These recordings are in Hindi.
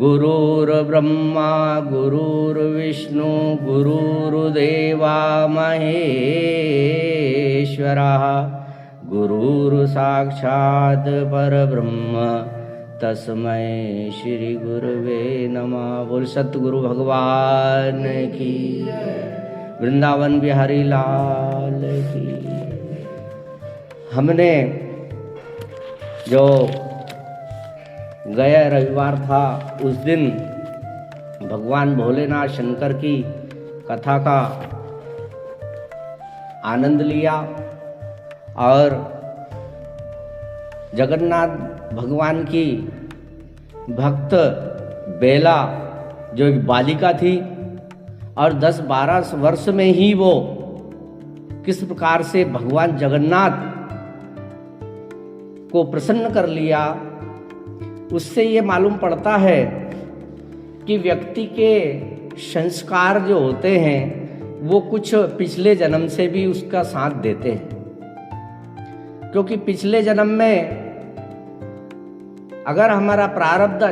गुरुर्ब्रह्मा गुरुर्विष्णु गुरुर्देवा महेश्वरः गुरुर्साक्षात् परब्रह्म तस्मै श्री गुरुवे नमः। बोल सतगुरु भगवान की, वृंदावन बिहारी लाल की। हमने जो गया रविवार था उस दिन भगवान भोलेनाथ शंकर की कथा का आनंद लिया और जगन्नाथ भगवान की भक्त बेला जो एक बालिका थी और 10-12 वर्ष में ही वो किस प्रकार से भगवान जगन्नाथ को प्रसन्न कर लिया, उससे ये मालूम पड़ता है कि व्यक्ति के संस्कार जो होते हैं वो कुछ पिछले जन्म से भी उसका साथ देते हैं। क्योंकि पिछले जन्म में अगर हमारा प्रारब्ध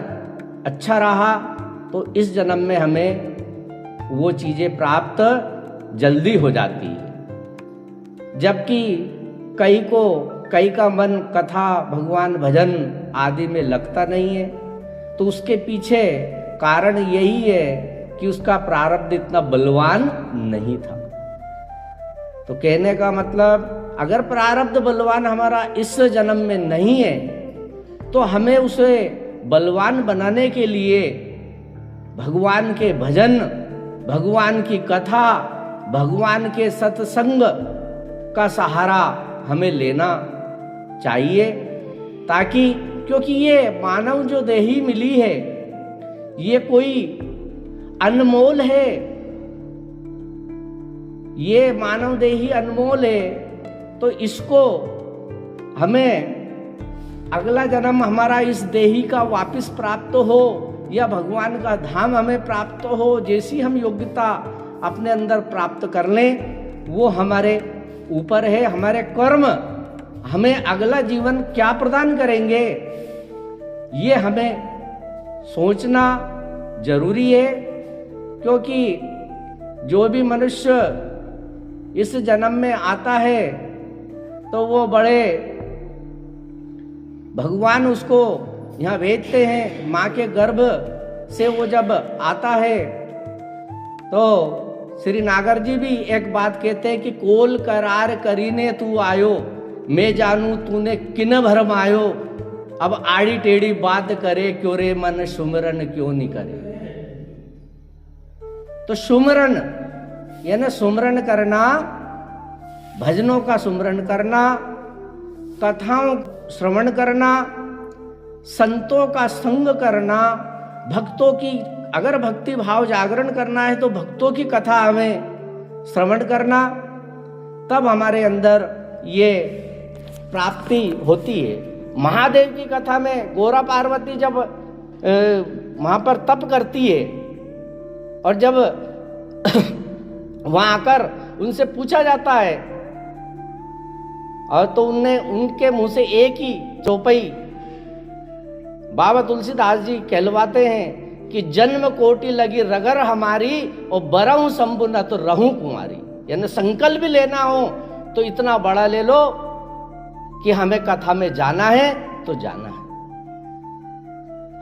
अच्छा रहा तो इस जन्म में हमें वो चीज़ें प्राप्त जल्दी हो जाती है, जबकि कई का मन कथा भगवान भजन आदि में लगता नहीं है। तो उसके पीछे कारण यही है कि उसका प्रारब्ध इतना बलवान नहीं था। तो कहने का मतलब, अगर प्रारब्ध बलवान हमारा इस जन्म में नहीं है तो हमें उसे बलवान बनाने के लिए भगवान के भजन, भगवान की कथा, भगवान के सत्संग का सहारा हमें लेना चाहिए, ताकि क्योंकि ये मानव जो देही मिली है ये कोई अनमोल है, ये मानव देही अनमोल है। तो इसको हमें अगला जन्म हमारा इस देही का वापस प्राप्त हो या भगवान का धाम हमें प्राप्त हो, जैसी हम योग्यता अपने अंदर प्राप्त कर लें वो हमारे ऊपर है। हमारे कर्म हमें अगला जीवन क्या प्रदान करेंगे ये हमें सोचना जरूरी है। क्योंकि जो भी मनुष्य इस जन्म में आता है तो वो बड़े भगवान उसको यहाँ भेजते हैं। माँ के गर्भ से वो जब आता है तो श्री नागर जी भी एक बात कहते हैं कि कोल करार करीने तू आयो, मैं जानू तूने किन भरमायो, अब आड़ी टेढ़ी बात करे क्यों रे मन सुमरन क्यों नहीं करे। तो सुमरन यानी सुमरन करना, भजनों का सुमरन करना, कथाओं श्रवण करना, संतों का संग करना, भक्तों की अगर भक्ति भाव जागरण करना है तो भक्तों की कथा हमें श्रवण करना, तब हमारे अंदर ये प्राप्ति होती है। महादेव की कथा में गोरा पार्वती जब वहाँ पर तप करती है और जब वहाँ आकर उनसे पूछा जाता है और तो उनके मुंह से एक ही चौपाई बाबा तुलसीदास जी कहलवाते हैं कि जन्म कोटि लगी रगर हमारी और बरहूं शंभु न तो रहूं कुमारी। यानी संकल्प भी लेना हो तो इतना बड़ा ले लो कि हमें कथा में जाना है तो जाना है,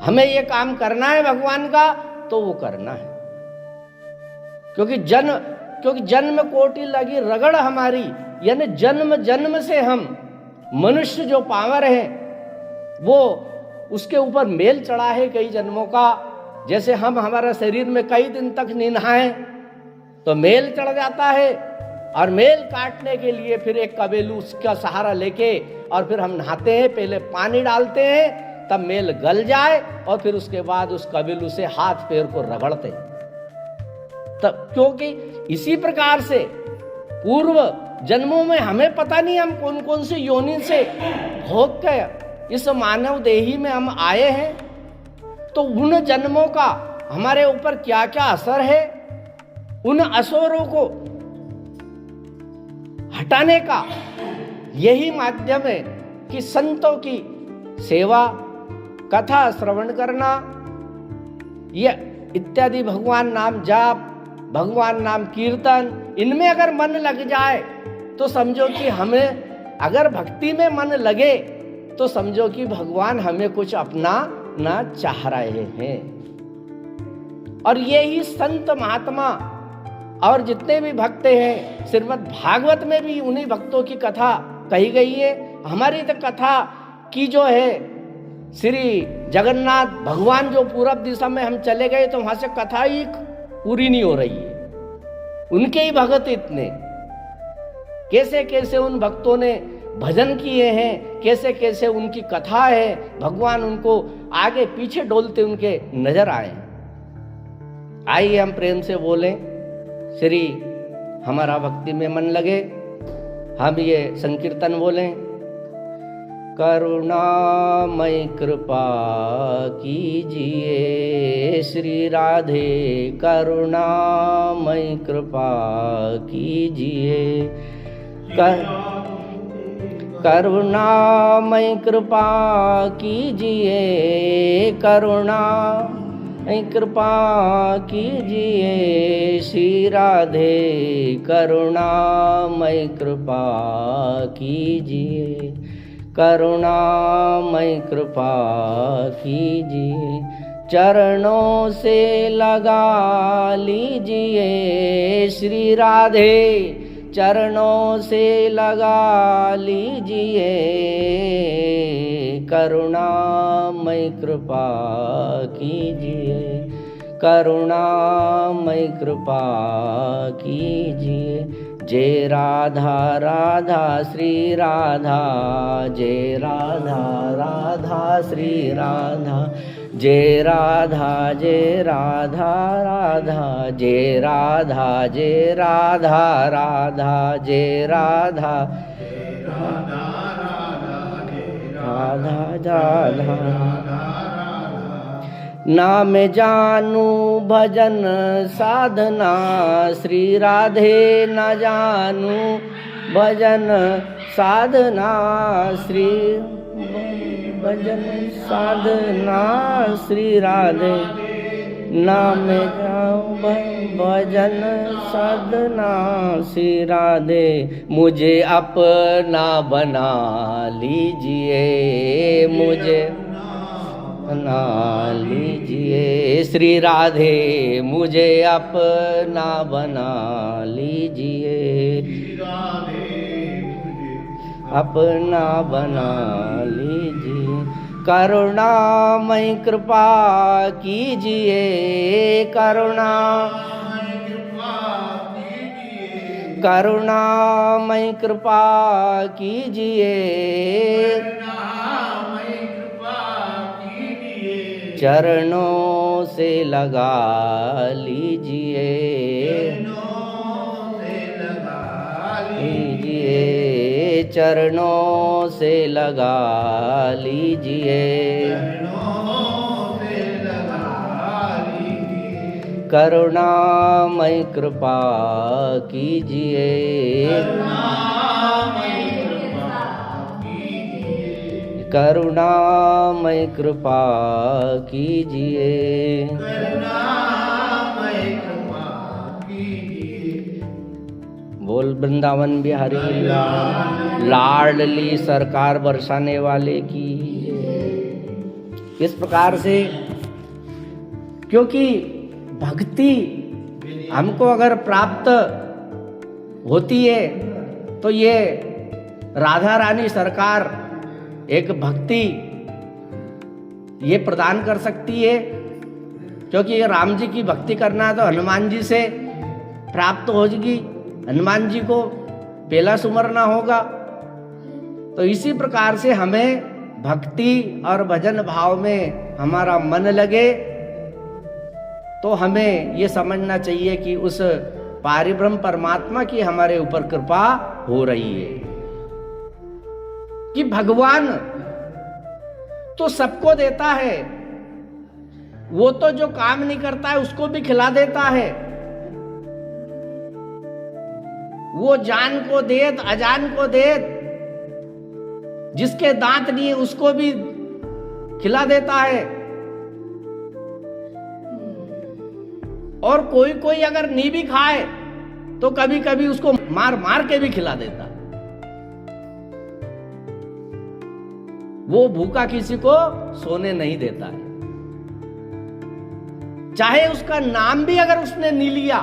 हमें ये काम करना है भगवान का तो वो करना है। क्योंकि जन्म कोटि लगी रगड़ हमारी, यानी जन्म जन्म से हम मनुष्य जो पावर है वो उसके ऊपर मेल चढ़ा है कई जन्मों का। जैसे हम हमारा शरीर में कई दिन तक नहीं नहाए तो मेल चढ़ जाता है, और मेल काटने के लिए फिर एक कबेलू उसका सहारा लेके और फिर हम नहाते हैं, पहले पानी डालते हैं तब मेल गल जाए और फिर उसके बाद उस कबेलू से हाथ पैर को रगड़ते हैं। तब क्योंकि इसी प्रकार से पूर्व जन्मों में हमें पता नहीं हम कौन कौन सी योनि से भोग के इस मानव देही में हम आए हैं, तो उन जन्मों का हमारे ऊपर क्या क्या असर है, उन असरों को हटाने का यही माध्यम है कि संतों की सेवा, कथा श्रवण करना, ये इत्यादि भगवान नाम जाप, भगवान नाम कीर्तन, इनमें अगर मन लग जाए तो समझो कि हमें, अगर भक्ति में मन लगे तो समझो कि भगवान हमें कुछ अपना ना चाह रहे हैं। और ये ही संत महात्मा और जितने भी भक्त हैं, श्रीमद् भागवत में भी उन्हीं भक्तों की कथा कही गई है। हमारी तो कथा की जो है श्री जगन्नाथ भगवान जो पूरब दिशा में हम चले गए तो वहां से कथा ही पूरी नहीं हो रही है। उनके ही भगत इतने, कैसे कैसे उन भक्तों ने भजन किए हैं, कैसे कैसे उनकी कथा है, भगवान उनको आगे पीछे डोलते उनके नजर आए। आइए हम प्रेम से बोलें, श्री हमारा भक्ति में मन लगे, हम ये संकीर्तन बोलें। करुणामय कृपा कीजिए श्री राधे, करुणामय कृपा कीजिए, करुणामय कृपा कीजिए, करुणामय कृपा कीजिए श्री राधे, करुणामय कृपा कीजिए, करुणामय कृपा कीजिए। चरणों से लगा लीजिए श्री राधे, चरणों से लगा लीजिए, करुणामय कृपा कीजिए, करुणामय कृपा कीजिए। जय राधा राधा श्री राधा, जय राधा राधा श्री राधा, जय राधा राधा, जय राधा राधा, जय राधा राधा। नाम जानू भजन साधना श्री राधे, न जानू भजन साधना श्री, भजन साधना श्री राधे, नाम जाऊं भजन साधना श्री राधे। मुझे अपना बना लीजिए, मुझे अपना लीजिए श्री राधे, मुझे अपना बना लीजिए, अपना बना लीजिए। करुणामय कृपा कीजिए, करुणामय कृपा कीजिए, चरणों से लगा लीजिए, चरणों से लगा लीजिए, करुणामय कृपा कीजिए, करुणामय कृपा कीजिए, बोल वृंदावन बिहारी लाडली सरकार बरसाने वाले की। इस प्रकार से, क्योंकि भक्ति हमको अगर प्राप्त होती है तो ये राधा रानी सरकार एक भक्ति ये प्रदान कर सकती है। क्योंकि ये राम जी की भक्ति करना है तो हनुमान जी से प्राप्त होगी, हनुमान जी को पहला सुमरना होगा। तो इसी प्रकार से हमें भक्ति और भजन भाव में हमारा मन लगे तो हमें ये समझना चाहिए कि उस पारिब्रह्म परमात्मा की हमारे ऊपर कृपा हो रही है। कि भगवान तो सबको देता है, वो तो जो काम नहीं करता है उसको भी खिला देता है। वो जान को देत अजान को देत, जिसके दांत नहीं है उसको भी खिला देता है। और कोई कोई अगर नहीं भी खाए तो कभी कभी उसको मार मार के भी खिला देता। वो भूखा किसी को सोने नहीं देता है। चाहे उसका नाम भी अगर उसने नहीं लिया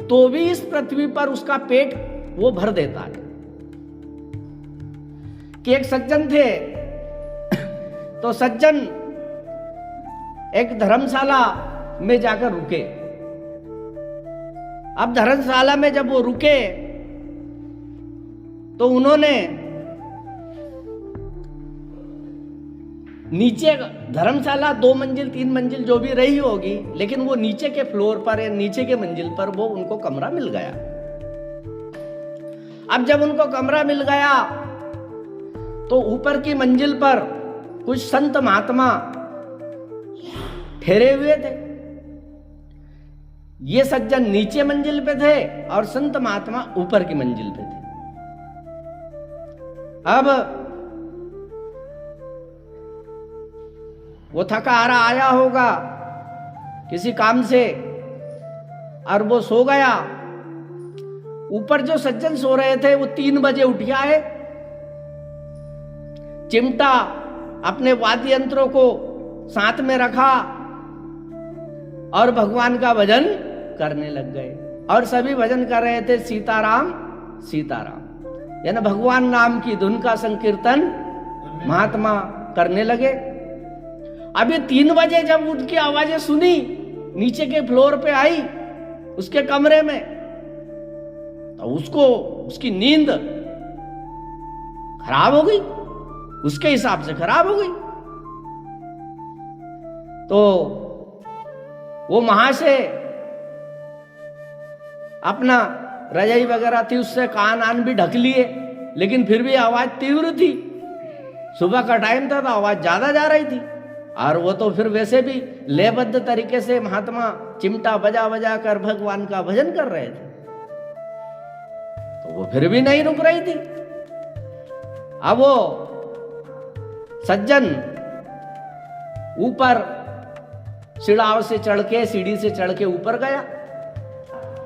तो भी इस पृथ्वी पर उसका पेट वो भर देता है। कि एक सज्जन थे, तो सज्जन एक धर्मशाला में जाकर रुके। अब धर्मशाला में जब वो रुके तो उन्होंने नीचे, धर्मशाला 2 मंजिल 3 मंजिल जो भी रही होगी, लेकिन वो नीचे के फ्लोर पर या नीचे के मंजिल पर वो उनको कमरा मिल गया। अब जब उनको कमरा मिल गया तो ऊपर की मंजिल पर कुछ संत महात्मा ठहरे हुए थे। ये सज्जन नीचे मंजिल पे थे और संत महात्मा ऊपर की मंजिल पे थे। अब वो थका हारा आया होगा किसी काम से और वो सो गया। ऊपर जो सज्जन सो रहे थे वो 3 बजे उठ आए, चिमटा अपने वाद्य यंत्रों को साथ में रखा और भगवान का भजन करने लग गए। और सभी भजन कर रहे थे सीताराम सीताराम, यानी भगवान नाम की धुन का संकीर्तन महात्मा करने लगे। अभी 3 बजे जब उनकी आवाजें सुनी, नीचे के फ्लोर पे आई उसके कमरे में, तो उसको उसकी नींद खराब हो गई, उसके हिसाब से खराब हो गई। तो वो वहां से अपना रजाई वगैरह थी उससे कान आन भी ढक लिए, लेकिन फिर भी आवाज तीव्र थी। सुबह का टाइम था तो आवाज ज्यादा जा रही थी। और वो तो फिर वैसे भी लयबद्ध तरीके से महात्मा चिमटा बजा बजा कर भगवान का भजन कर रहे थे, तो वो फिर भी नहीं रुक रही थी। अब वो सज्जन ऊपर सीढ़ाव से चढ़ के, सीढ़ी से चढ़ के ऊपर गया।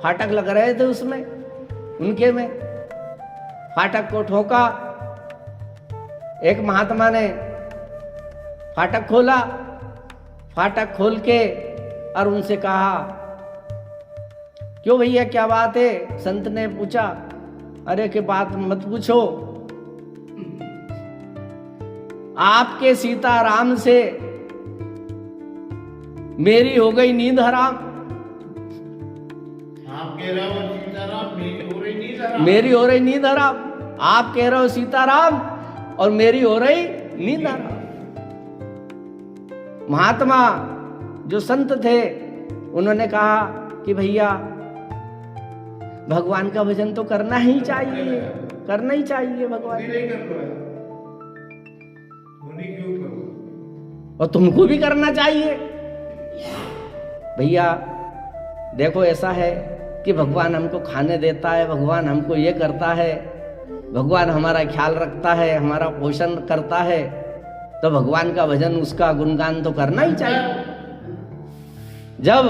फाटक लग रहे थे उसमें, उनके में फाटक को ठोका। एक महात्मा ने फाटक खोला, फाटक खोल के और उनसे कहा, क्यों भैया क्या बात है? संत ने पूछा, अरे के बात मत पूछो, आपके सीताराम से मेरी हो गई नींद हराम। आप कह रहे हो सीताराम, मेरी हो रही नींद हराम। मेरी हो रही नींद हराम। आप कह रहे हो सीताराम और मेरी हो रही नींद हराम। महात्मा जो संत थे उन्होंने कहा कि भैया भगवान का भजन तो करना ही चाहिए, करना ही चाहिए भगवान। नहीं कर रहा है, क्यों करो? और तुमको भी करना चाहिए। भैया देखो ऐसा है कि भगवान हमको खाने देता है, भगवान हमको ये करता है, भगवान हमारा ख्याल रखता है, हमारा पोषण करता है, तो भगवान का भजन, उसका गुणगान तो करना ही चाहिए। जब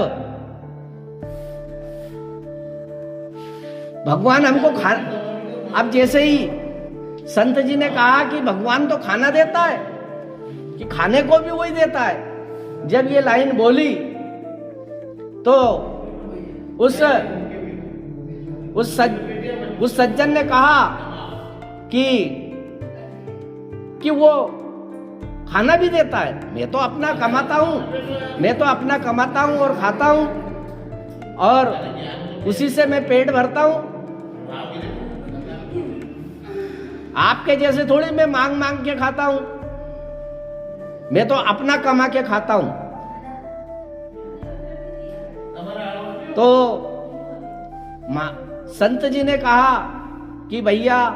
भगवान हमको अब जैसे ही संत जी ने कहा कि भगवान तो खाना देता है, कि खाने को भी वही देता है, जब ये लाइन बोली तो उस सज्जन ने कहा कि वो खाना भी देता है। मैं तो अपना कमाता हूं और खाता हूं और उसी से मैं पेट भरता हूं। आपके जैसे थोड़ी मैं मांग मांग के खाता हूं, मैं तो अपना कमा के खाता हूं। तो संत जी ने कहा कि भैया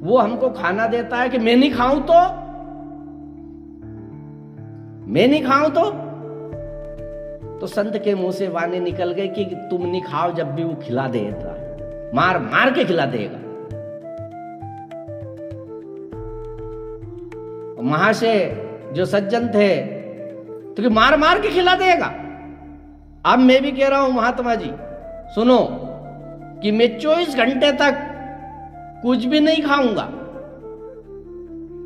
वो हमको खाना देता है कि मैं नहीं खाऊं तो संत के मुंह से वाणी निकल गई कि तुम नहीं खाओ, जब भी वो खिला देता, मार मार के खिला देगा। वहां से जो सज्जन थे तो कि मार मार के खिला देगा। अब मैं भी कह रहा हूं महात्मा जी सुनो कि मैं 24 घंटे तक कुछ भी नहीं खाऊंगा।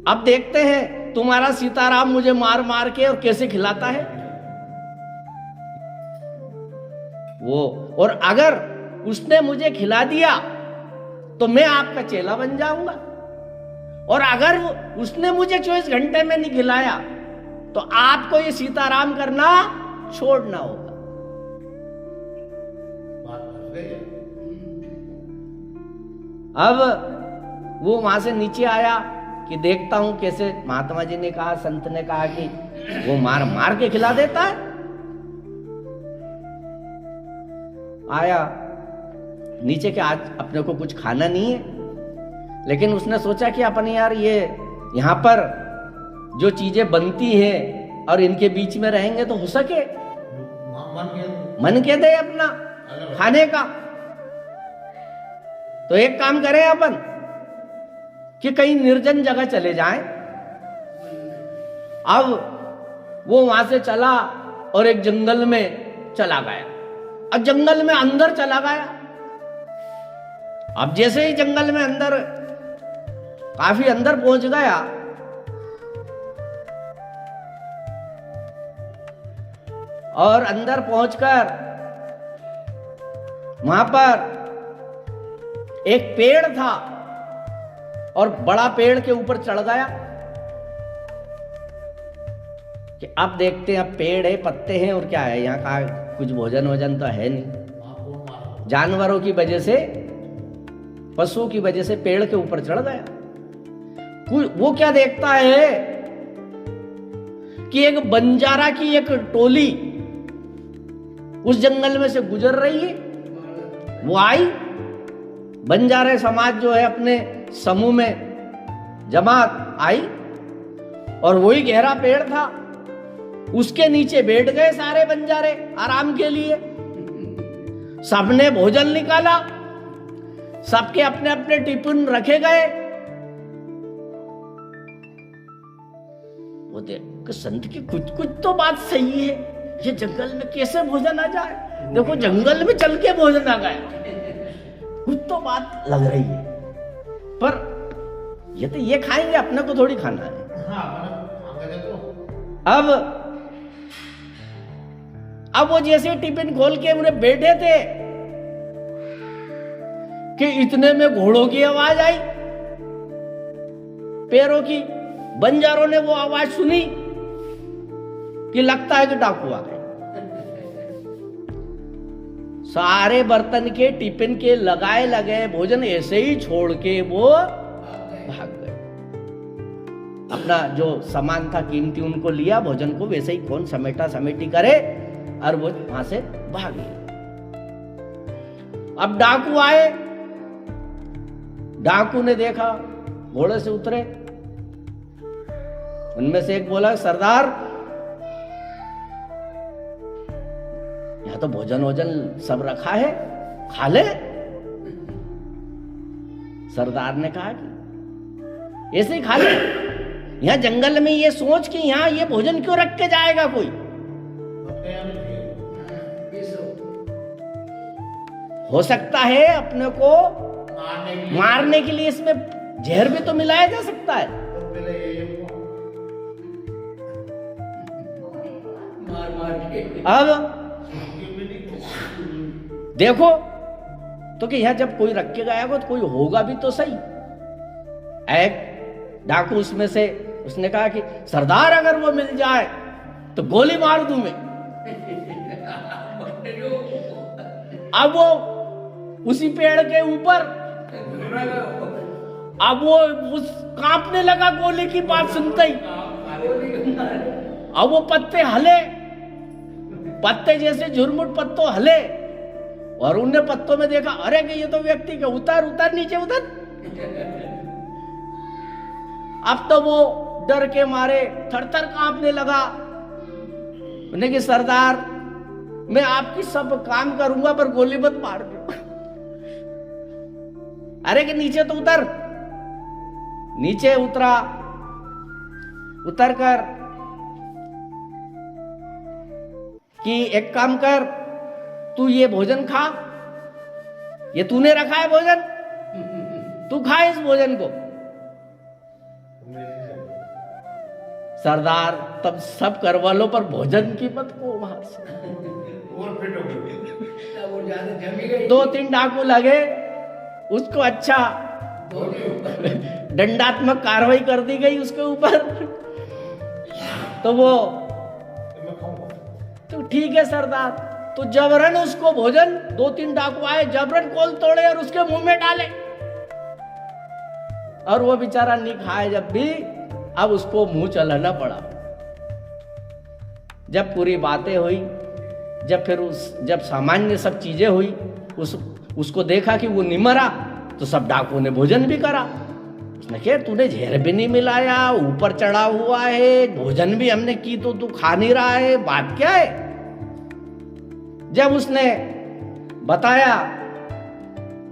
अब देखते हैं तुम्हारा सीताराम मुझे मार मार के और कैसे खिलाता है वो। और अगर उसने मुझे खिला दिया तो मैं आपका चेला बन जाऊंगा, और अगर उसने मुझे 24 घंटे में नहीं खिलाया तो आपको ये सीताराम करना छोड़ना होगा। बात फंस गई है। अब वो वहां से नीचे आया कि देखता हूं कैसे, महात्मा जी ने कहा, संत ने कहा कि वो मार मार के खिला देता है। आया नीचे के, आज अपने को कुछ खाना नहीं है, लेकिन उसने सोचा कि अपन यार ये यहां पर जो चीजें बनती है और इनके बीच में रहेंगे तो हो सके मन के दे अपना खाने का। तो एक काम करें अपन कि कहीं निर्जन जगह चले जाएं। अब वो वहां से चला और एक जंगल में चला गया। अब जंगल में अंदर चला गया। अब जैसे ही जंगल में अंदर, काफी अंदर पहुंच गया, और अंदर पहुंचकर वहां पर एक पेड़ था और बड़ा पेड़ के ऊपर चढ़ गया कि अब देखते हैं, अब पेड़ है, पत्ते हैं, और क्या है यहाँ का, कुछ भोजन वोजन तो है नहीं। जानवरों की वजह से, पशुओं की वजह से पेड़ के ऊपर चढ़ गया। वो क्या देखता है कि एक बंजारा की एक टोली उस जंगल में से गुजर रही है। वो आई, बंजारे समाज जो है अपने समूह में जमात आई, और वही गहरा पेड़ था, उसके नीचे बैठ गए सारे बंजारे आराम के लिए। सबने भोजन निकाला, सबके अपने अपने टिफिन रखे गए। वो देख संत की कुछ कुछ तो बात सही है, ये जंगल में कैसे भोजन आ जाए। देखो जंगल में चल के भोजन आ गया, कुछ तो बात लग रही है। पर ये तो ये खाएंगे, अपने को थोड़ी खाना है। अब वो जैसे टिफिन खोल के उन्हें बैठे थे कि इतने में घोड़ों की आवाज आई, पैरों की। बंजारों ने वो आवाज सुनी कि लगता है कि डाकू आ गए। सारे बर्तन के टिफिन के लगाए लगे भोजन ऐसे ही छोड़ के वो भाग गए। अपना जो सामान था कीमती उनको लिया, भोजन को वैसे ही कौन समेटा समेटी करे, और वो वहां से भाग गए। अब डाकू आए, डाकू ने देखा, घोड़े से उतरे। उनमें से एक बोला, सरदार यहाँ तो भोजन वोजन सब रखा है, खा ले। सरदार ने कहा कि ऐसे ही खा ले, यहाँ जंगल में ये सोच कि यहाँ ये भोजन क्यों रख के जाएगा कोई। हो सकता है अपने को मारने के लिए इसमें जहर भी तो मिलाया जा सकता है। अब देखो तो कि यहां जब कोई रख के गया हो तो कोई होगा भी तो सही। एक डाकू उसमें से, उसने कहा कि सरदार अगर वो मिल जाए तो गोली मार दूं मैं। अब वो उसी पेड़ के ऊपर, अब वो उस कांपने लगा गोली की बात सुनते ही। अब वो पत्ते हिले, पत्ते जैसे झुरमुट पत्तों हिले, और उनने पत्तों में देखा, अरे कि ये तो व्यक्ति के, उतर उतर नीचे उतर। अब तो वो डर के मारे थर-थर कांपने लगा। उन्हें कि सरदार मैं आपकी सब काम करूंगा पर गोली मत मार दो। अरे कि नीचे तो उतर। नीचे उतरा, उतर कर कि एक काम कर, तू ये भोजन खा, ये तूने रखा है भोजन, तू खा इस भोजन को। सरदार तब सब करवालों पर भोजन की मत को वहां से और फिट हो गई। वो ज्यादा जमी गई। 2-3 डाकू लगे, उसको अच्छा दंडात्मक कार्रवाई कर दी गई उसके ऊपर। तो वो मैं खाऊंगा। तो ठीक है सरदार, तो जबरन उसको भोजन 2-3 डाकू आए, जबरन कोल तोड़े और उसके मुंह में डाले, और वो बेचारा नहीं खाए जब भी, अब उसको मुंह चलाना पड़ा। जब पूरी बातें हुई, जब सामान्य सब चीजें हुई, उसको देखा कि वो नहीं मरा, तो सब डाकुओं ने भोजन भी करा। उसने कहा तूने जहर भी नहीं मिलाया, ऊपर चढ़ा हुआ है, भोजन भी हमने की तो तू खा नहीं रहा है, बात क्या है? जब उसने बताया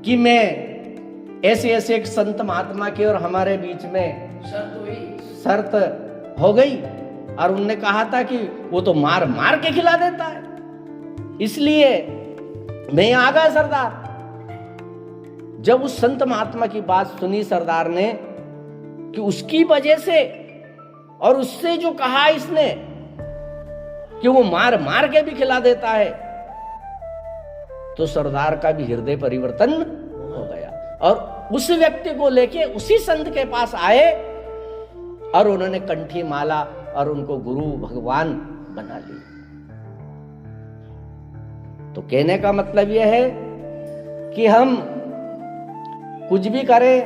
कि मैं ऐसे ऐसे एक संत महात्मा के और हमारे बीच में शर्त हो गई, और उनने कहा था कि वो तो मार मार के खिला देता है, इसलिए मैं आ गया सरदार। जब उस संत महात्मा की बात सुनी सरदार ने कि उसकी वजह से, और उससे जो कहा इसने कि वो मार मार के भी खिला देता है, तो सरदार का भी हृदय परिवर्तन हो गया, और उस व्यक्ति को लेके उसी संत के पास आए, और उन्होंने कंठी माला और उनको गुरु भगवान बना लिया। तो कहने का मतलब यह है कि हम कुछ भी करें,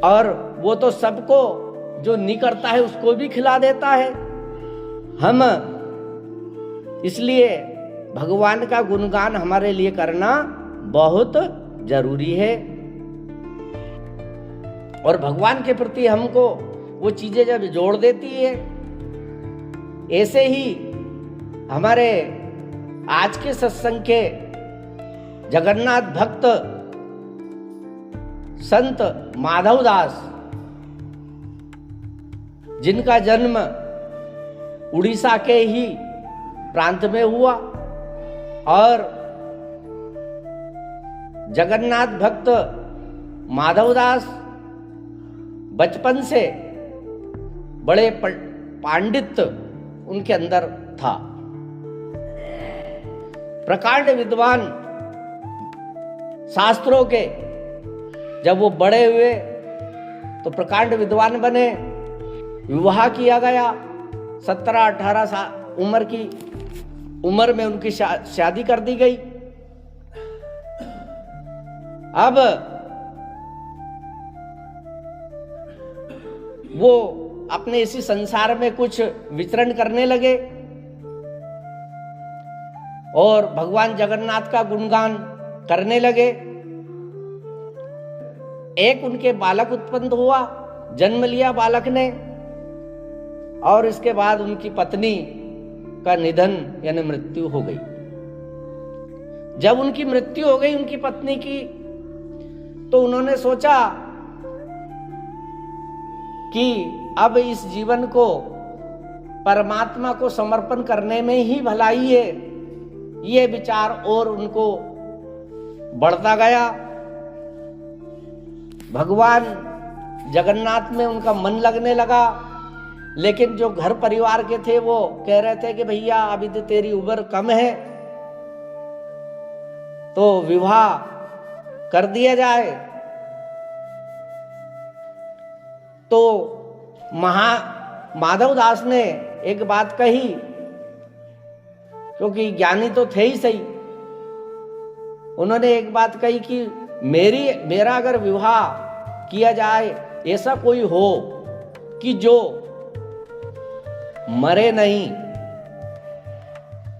और वो तो सबको जो नहीं करता है उसको भी खिला देता है। हम इसलिए भगवान का गुणगान हमारे लिए करना बहुत जरूरी है, और भगवान के प्रति हमको वो चीजें जब जोड़ देती है, ऐसे ही हमारे आज के सत्संग के जगन्नाथ भक्त संत माधवदास, जिनका जन्म उड़ीसा के ही प्रांत में हुआ, और जगन्नाथ भक्त माधवदास बचपन से बड़े पांडित्य उनके अंदर था, प्रकांड विद्वान शास्त्रों के। जब वो बड़े हुए तो प्रकांड विद्वान बने, विवाह किया गया, 17-18 साल उम्र में उनकी शादी कर दी गई। अब वो अपने इसी संसार में कुछ विचरण करने लगे, और भगवान जगन्नाथ का गुणगान करने लगे। एक उनके बालक उत्पन्न हुआ, जन्म लिया बालक ने, और इसके बाद उनकी पत्नी का निधन यानी मृत्यु हो गई। जब उनकी मृत्यु हो गई उनकी पत्नी की, तो उन्होंने सोचा कि अब इस जीवन को परमात्मा को समर्पण करने में ही भलाई है। ये विचार और उनको बढ़ता गया। भगवान जगन्नाथ में उनका मन लगने लगा, लेकिन जो घर परिवार के थे वो कह रहे थे कि भैया अभी तो तेरी उम्र कम है, तो विवाह कर दिया जाए। तो माधवदास ने एक बात कही, क्योंकि ज्ञानी तो थे ही सही, उन्होंने एक बात कही कि मेरा अगर विवाह किया जाए, ऐसा कोई हो कि जो मरे नहीं,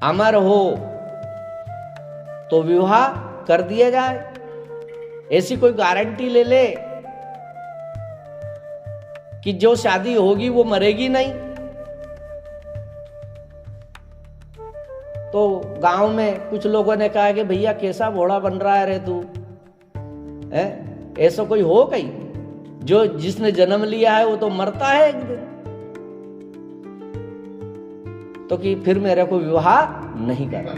अमर हो, तो विवाह कर दिया जाए। ऐसी कोई गारंटी ले ले कि जो शादी होगी वो मरेगी नहीं। तो गांव में कुछ लोगों ने कहा कि भैया कैसा घोड़ा बन रहा है रे तू, है ऐसा कोई हो कहीं? जो जिसने जन्म लिया है वो तो मरता है एक दिन। तो कि फिर मेरे को विवाह नहीं करना।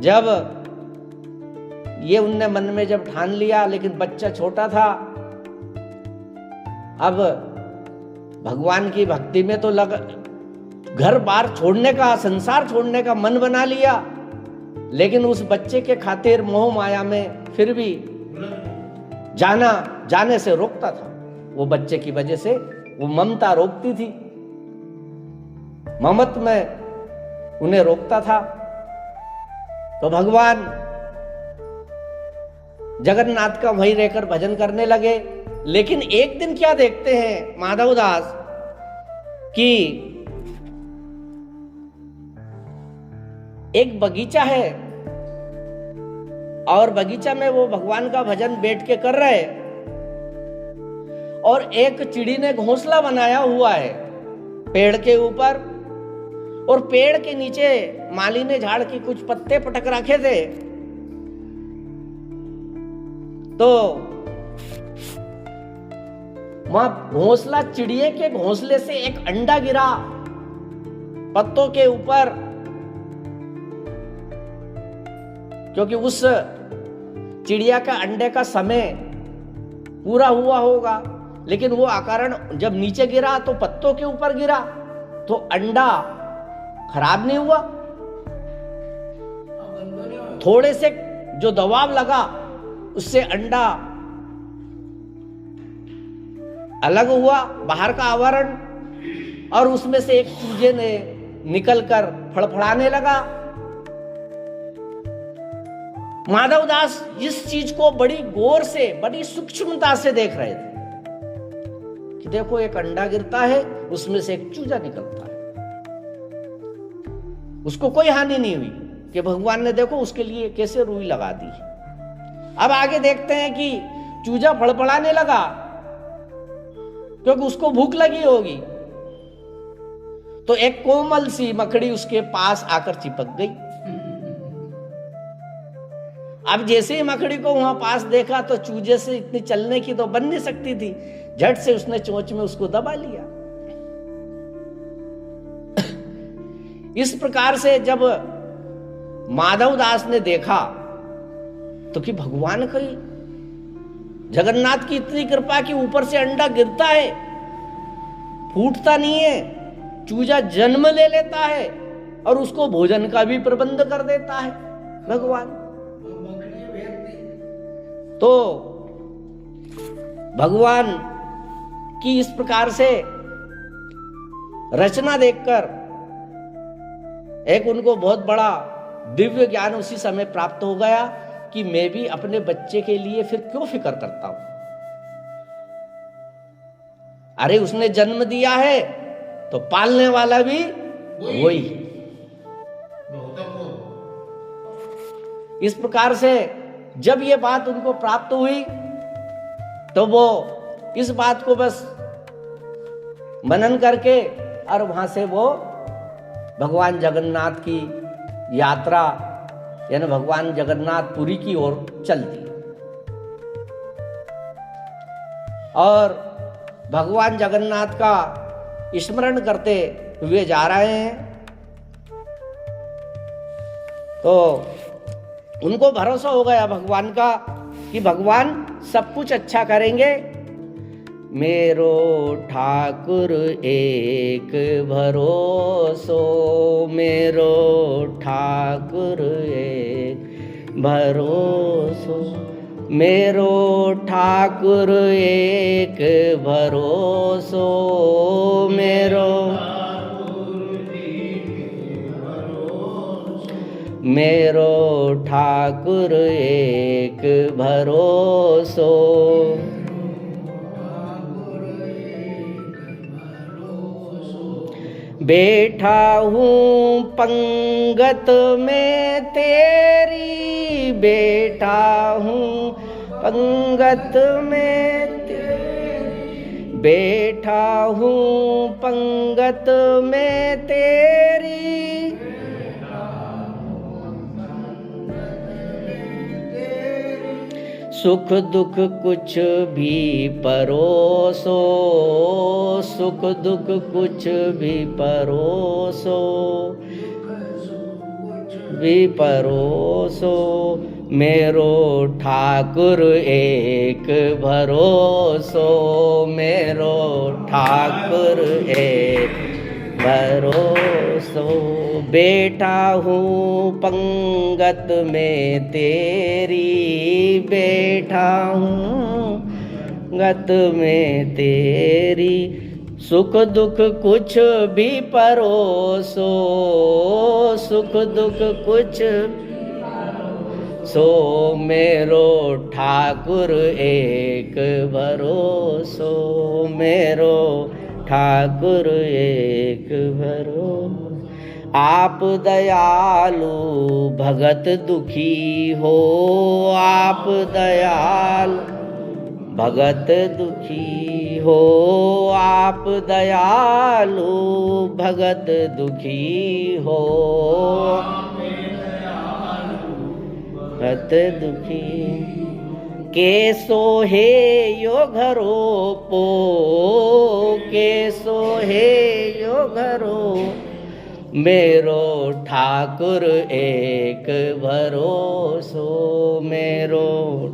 जब ये उनने मन में जब ठान लिया, लेकिन बच्चा छोटा था, अब भगवान की भक्ति में तो घर बार छोड़ने का, संसार छोड़ने का मन बना लिया, लेकिन उस बच्चे के खातिर मोह माया में फिर भी जाने से रोकता था। वो बच्चे की वजह से वो ममता रोकती थी, ममत में उन्हें रोकता था। तो भगवान जगन्नाथ का वहीं रहकर भजन करने लगे। लेकिन एक दिन क्या देखते हैं माधव दास कि एक बगीचा है और बगीचा में वो भगवान का भजन बैठ के कर रहे, और एक चिड़ी ने घोंसला बनाया हुआ है पेड़ के ऊपर, और पेड़ के नीचे माली ने झाड़ के कुछ पत्ते पटक रखे थे। तो वहां घोंसला, चिड़िए के घोंसले से एक अंडा गिरा पत्तों के ऊपर, क्योंकि उस चिड़िया का अंडे का समय पूरा हुआ होगा, लेकिन वो अकारण जब नीचे गिरा तो पत्तों के ऊपर गिरा, तो अंडा खराब नहीं हुआ। थोड़े से जो दबाव लगा उससे अंडा अलग हुआ, बाहर का आवरण, और उसमें से एक चूजे ने निकलकर फड़फड़ाने लगा। माधव दास इस चीज को बड़ी गौर से, बड़ी सूक्ष्मता से देख रहे थे कि देखो एक अंडा गिरता है, उसमें से एक चूजा निकलता है, उसको कोई हानि नहीं हुई, कि भगवान ने देखो उसके लिए कैसे रुई लगा दी। अब आगे देखते हैं कि चूजा फड़फड़ाने लगा क्योंकि उसको भूख लगी होगी, तो एक कोमल सी मकड़ी उसके पास आकर चिपक गई। अब जैसे ही मकड़ी को वहां पास देखा तो चूजे से इतनी चलने की तो बन नहीं सकती थी, झट से उसने चोंच में उसको दबा लिया। इस प्रकार से जब माधव दास ने देखा तो कि भगवान की, जगन्नाथ की इतनी कृपा कि ऊपर से अंडा गिरता है, फूटता नहीं है, चूजा जन्म ले लेता है और उसको भोजन का भी प्रबंध कर देता है भगवान। तो भगवान की इस प्रकार से रचना देखकर एक उनको बहुत बड़ा दिव्य ज्ञान उसी समय प्राप्त हो गया कि मैं भी अपने बच्चे के लिए फिर क्यों फिक्र करता हूं। अरे उसने जन्म दिया है तो पालने वाला भी वही। इस प्रकार से जब ये बात उनको प्राप्त हुई तो वो इस बात को बस मनन करके और वहां से वो भगवान जगन्नाथ की यात्रा, यानी भगवान जगन्नाथपुरी की ओर चल दी और भगवान जगन्नाथ का स्मरण करते हुए जा रहे हैं। तो उनको भरोसा हो गया भगवान का कि भगवान सब कुछ अच्छा करेंगे। मेरो ठाकुर एक भरोसो, मेरो ठाकुर एक भरोसो, मेरो ठाकुर एक भरोसो, मेरो ठाकुर एक भरोसो। बैठा हूँ पंगत में तेरी, बैठा हूँ पंगत में तेरी, बैठा हूँ पंगत में तेरी, सुख दुख कुछ भी परोसो, सुख दुख कुछ भी परोसो, भी परोसो, मेरो ठाकुर एक भरोसो, मेरो ठाकुर एक भरोसो। बैठा हूँ पंगत में तेरी, बैठा हूँ गत में तेरी, सुख दुख कुछ भी परोसो, सुख दुख कुछ सो, मेरो ठाकुर एक भरोसो, मेरो ठाकुर एक भरोसो। आप दयालु भगत दुखी हो, आप दयालु भगत दुखी हो, आप दयालु भगत दुखी हो, भगत दुखी। केसो हे यो घरो पो, केसो हे यो घरो, मेरो ठाकुर एक भरोसो, मेरो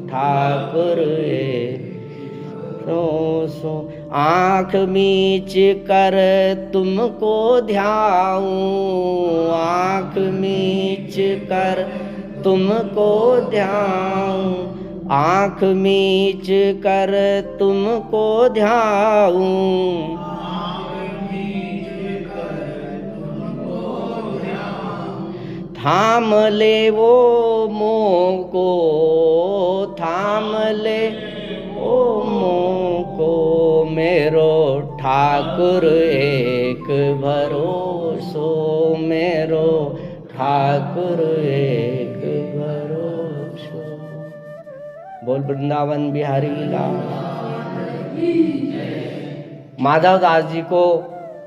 ठाकुर एक भरोसो। आँख मीच कर तुमको ध्याऊं, आँख मीच कर तुमको ध्याऊं, आँख मीच कर तुमको ध्याऊं, थाम ले वो मोह को, थाम ले ओ मोह को, मेरो ठाकुर एक भरोसो, मेरो ठाकुर एक भरोसो। बोल वृंदावन बिहारी लाल। माधव दास जी को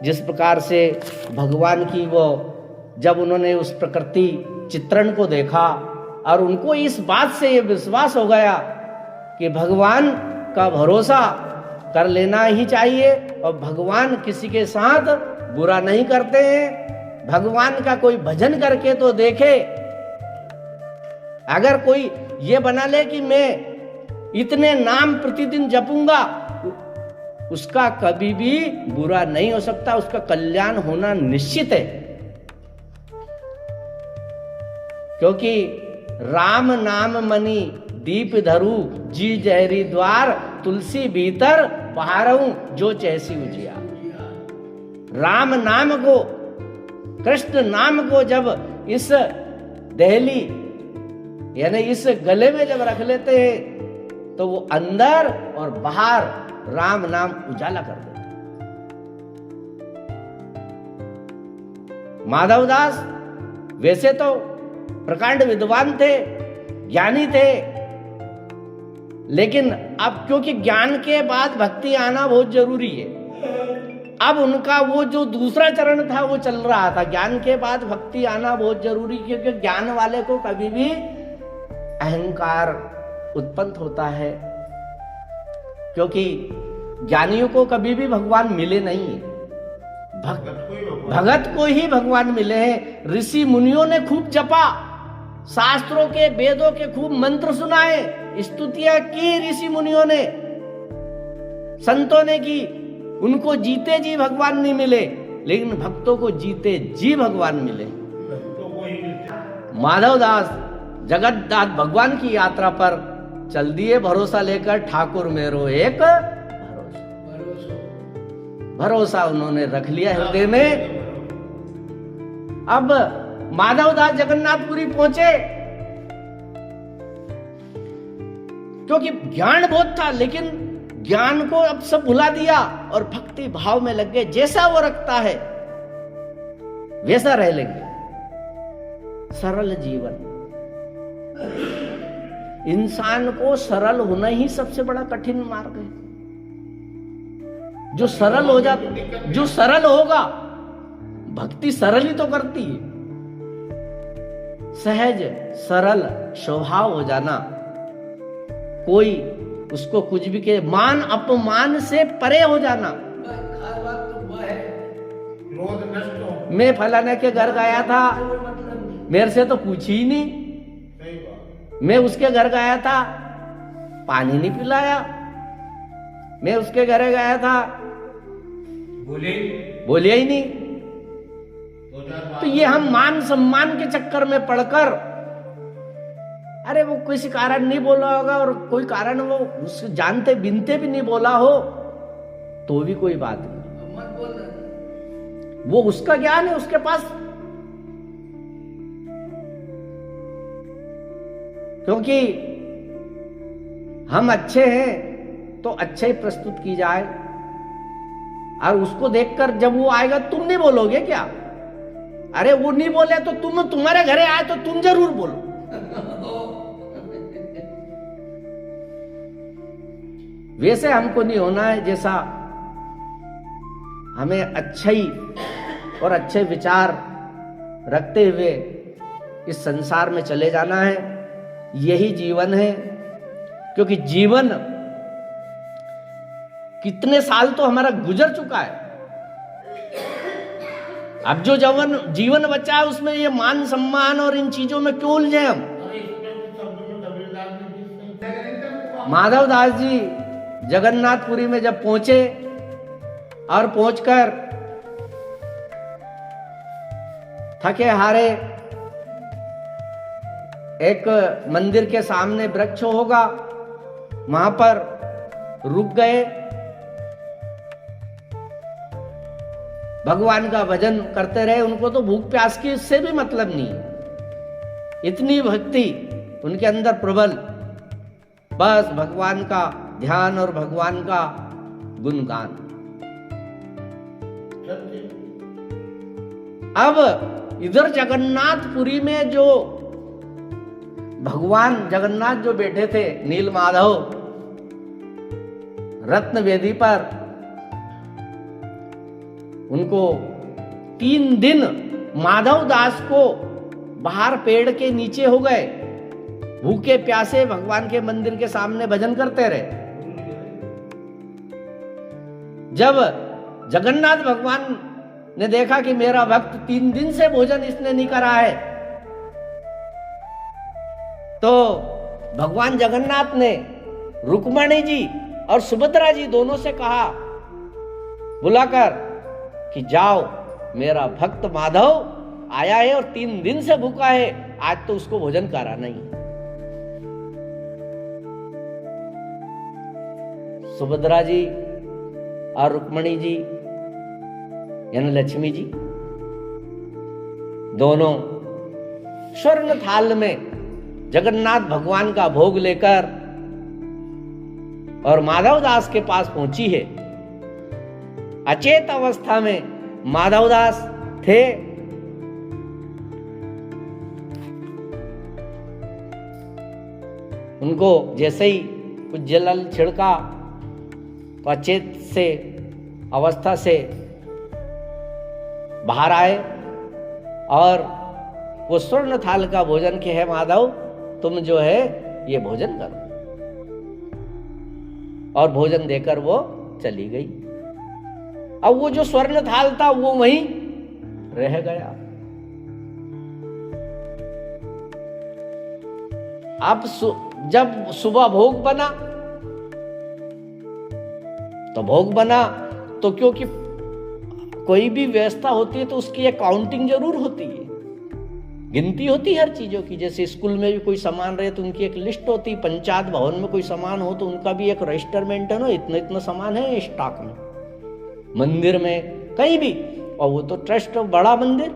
जिस प्रकार से भगवान की वो, जब उन्होंने उस प्रकृति चित्रण को देखा और उनको इस बात से ये विश्वास हो गया कि भगवान का भरोसा कर लेना ही चाहिए, और भगवान किसी के साथ बुरा नहीं करते हैं। भगवान का कोई भजन करके तो देखे। अगर कोई ये बना ले कि मैं इतने नाम प्रतिदिन जपूंगा, उसका कभी भी बुरा नहीं हो सकता, उसका कल्याण होना निश्चित है। क्योंकि राम नाम मणि दीप धरू, जी जहरी द्वार, तुलसी भीतर पहाड़ूं जो चैसी उजिया। राम नाम को, कृष्ण नाम को जब इस दहली यानी इस गले में जब रख लेते हैं तो वो अंदर और बाहर राम नाम उजाला कर देते। माधवदास वैसे तो प्रकांड विद्वान थे, ज्ञानी थे, लेकिन अब क्योंकि ज्ञान के बाद भक्ति आना बहुत जरूरी है, अब उनका वो जो दूसरा चरण था वो चल रहा था। ज्ञान के बाद भक्ति आना बहुत जरूरी, क्योंकि ज्ञान वाले को कभी भी अहंकार उत्पन्न होता है, क्योंकि ज्ञानियों को कभी भी भगवान मिले नहीं है, भगत को ही भगवान मिले हैं। ऋषि मुनियों ने खूब जपा, शास्त्रों के वेदों के खूब मंत्र सुनाए, स्तुतियां की ऋषि मुनियों ने, संतों ने की, उनको जीते जी भगवान नहीं मिले, लेकिन भक्तों को जीते जी भगवान मिले। माधवदास जगतनाथ भगवान की यात्रा पर चल दिए भरोसा लेकर, ठाकुर मेरो एक भरोसा उन्होंने रख लिया हृदय में। अब माधवदास जगन्नाथपुरी पहुंचे, क्योंकि ज्ञान बहुत था, लेकिन ज्ञान को अब सब भुला दिया और भक्ति भाव में लग गए। जैसा वो रखता है वैसा रह लेंगे। सरल जीवन, इंसान को सरल होना ही सबसे बड़ा कठिन मार्ग है। जो सरल हो जाता, जो सरल होगा, भक्ति सरल ही तो करती है। सहज सरल स्वभाव हो जाना, कोई उसको कुछ भी के मान अपमान से परे हो जाना। मैं फलाने के घर गया था, मेरे से तो पूछी ही नहीं। सही बात। मैं उसके घर गया था, पानी नहीं पिलाया। मैं उसके घर गया था, बोले बोलिया ही नहीं। 2-4 बात। तो ये हम मान सम्मान के चक्कर में पड़कर, अरे वो किसी कारण नहीं बोला होगा और कोई कारण वो उससे जानते बिनते भी नहीं बोला हो तो भी कोई बात नहीं, मत बोल। वो उसका ज्ञान है उसके पास। क्योंकि हम अच्छे हैं तो अच्छे ही प्रस्तुत की जाए, और उसको देखकर जब वो आएगा तुम नहीं बोलोगे क्या? अरे वो नहीं बोले तो तुम, तुम्हारे घरे आए तो तुम जरूर बोलो। वैसे हमको नहीं होना है, जैसा हमें अच्छाई और अच्छे विचार रखते हुए इस संसार में चले जाना है। यही जीवन है। क्योंकि जीवन कितने साल तो हमारा गुजर चुका है, अब जो जीवन बचा है उसमें ये मान सम्मान और इन चीजों में क्यों उलझे हम? अरे इसमें तो शब्द में कबीरदास ने जिस सही माधवदास जी जगन्नाथपुरी में जब पहुंचे और पहुंचकर थके हारे एक मंदिर के सामने वृक्ष होगा, वहां पर रुक गए, भगवान का भजन करते रहे। उनको तो भूख प्यास की इससे भी मतलब नहीं है, इतनी भक्ति उनके अंदर प्रबल, बस भगवान का ध्यान और भगवान का गुणगान। सत्य। अब इधर जगन्नाथपुरी में जो भगवान जगन्नाथ जो बैठे थे नील माधव रत्न वेदी पर, उनको 3 दिन माधव दास को बाहर पेड़ के नीचे हो गए, भूखे प्यासे भगवान के मंदिर के सामने भजन करते रहे। जब जगन्नाथ भगवान ने देखा कि मेरा भक्त 3 दिन से भोजन इसने नहीं करा है, तो भगवान जगन्नाथ ने रुक्मणी जी और सुभद्रा जी दोनों से कहा बुलाकर कि जाओ, मेरा भक्त माधव आया है और 3 दिन से भूखा है, आज तो उसको भोजन कराना ही। सुभद्रा जी और रुक्मणी जी यानी लक्ष्मी जी दोनों स्वर्ण थाल में जगन्नाथ भगवान का भोग लेकर और माधवदास के पास पहुंची है। अचेत अवस्था में माधवदास थे। उनको जैसे ही कुछ जल छिड़का तो अचेत से अवस्था से बाहर आए और वो स्वर्ण थाल का भोजन के है माधव, तुम जो है ये भोजन करो, और भोजन देकर वो चली गई। अब वो जो स्वर्ण थाल था वो वहीं रह गया। अब जब सुबह भोग बना तो भोग बना तो क्योंकि कोई भी व्यवस्था होती है तो उसकी एक काउंटिंग जरूर होती है, गिनती होती है हर चीजों की। जैसे स्कूल में भी कोई सामान रहे तो उनकी एक लिस्ट होती है, पंचायत भवन में कोई सामान हो तो उनका भी एक रजिस्टरमेंट है ना, इतना इतना सामान है स्टॉक में, मंदिर में कहीं भी, और वो तो ट्रस्ट बड़ा मंदिर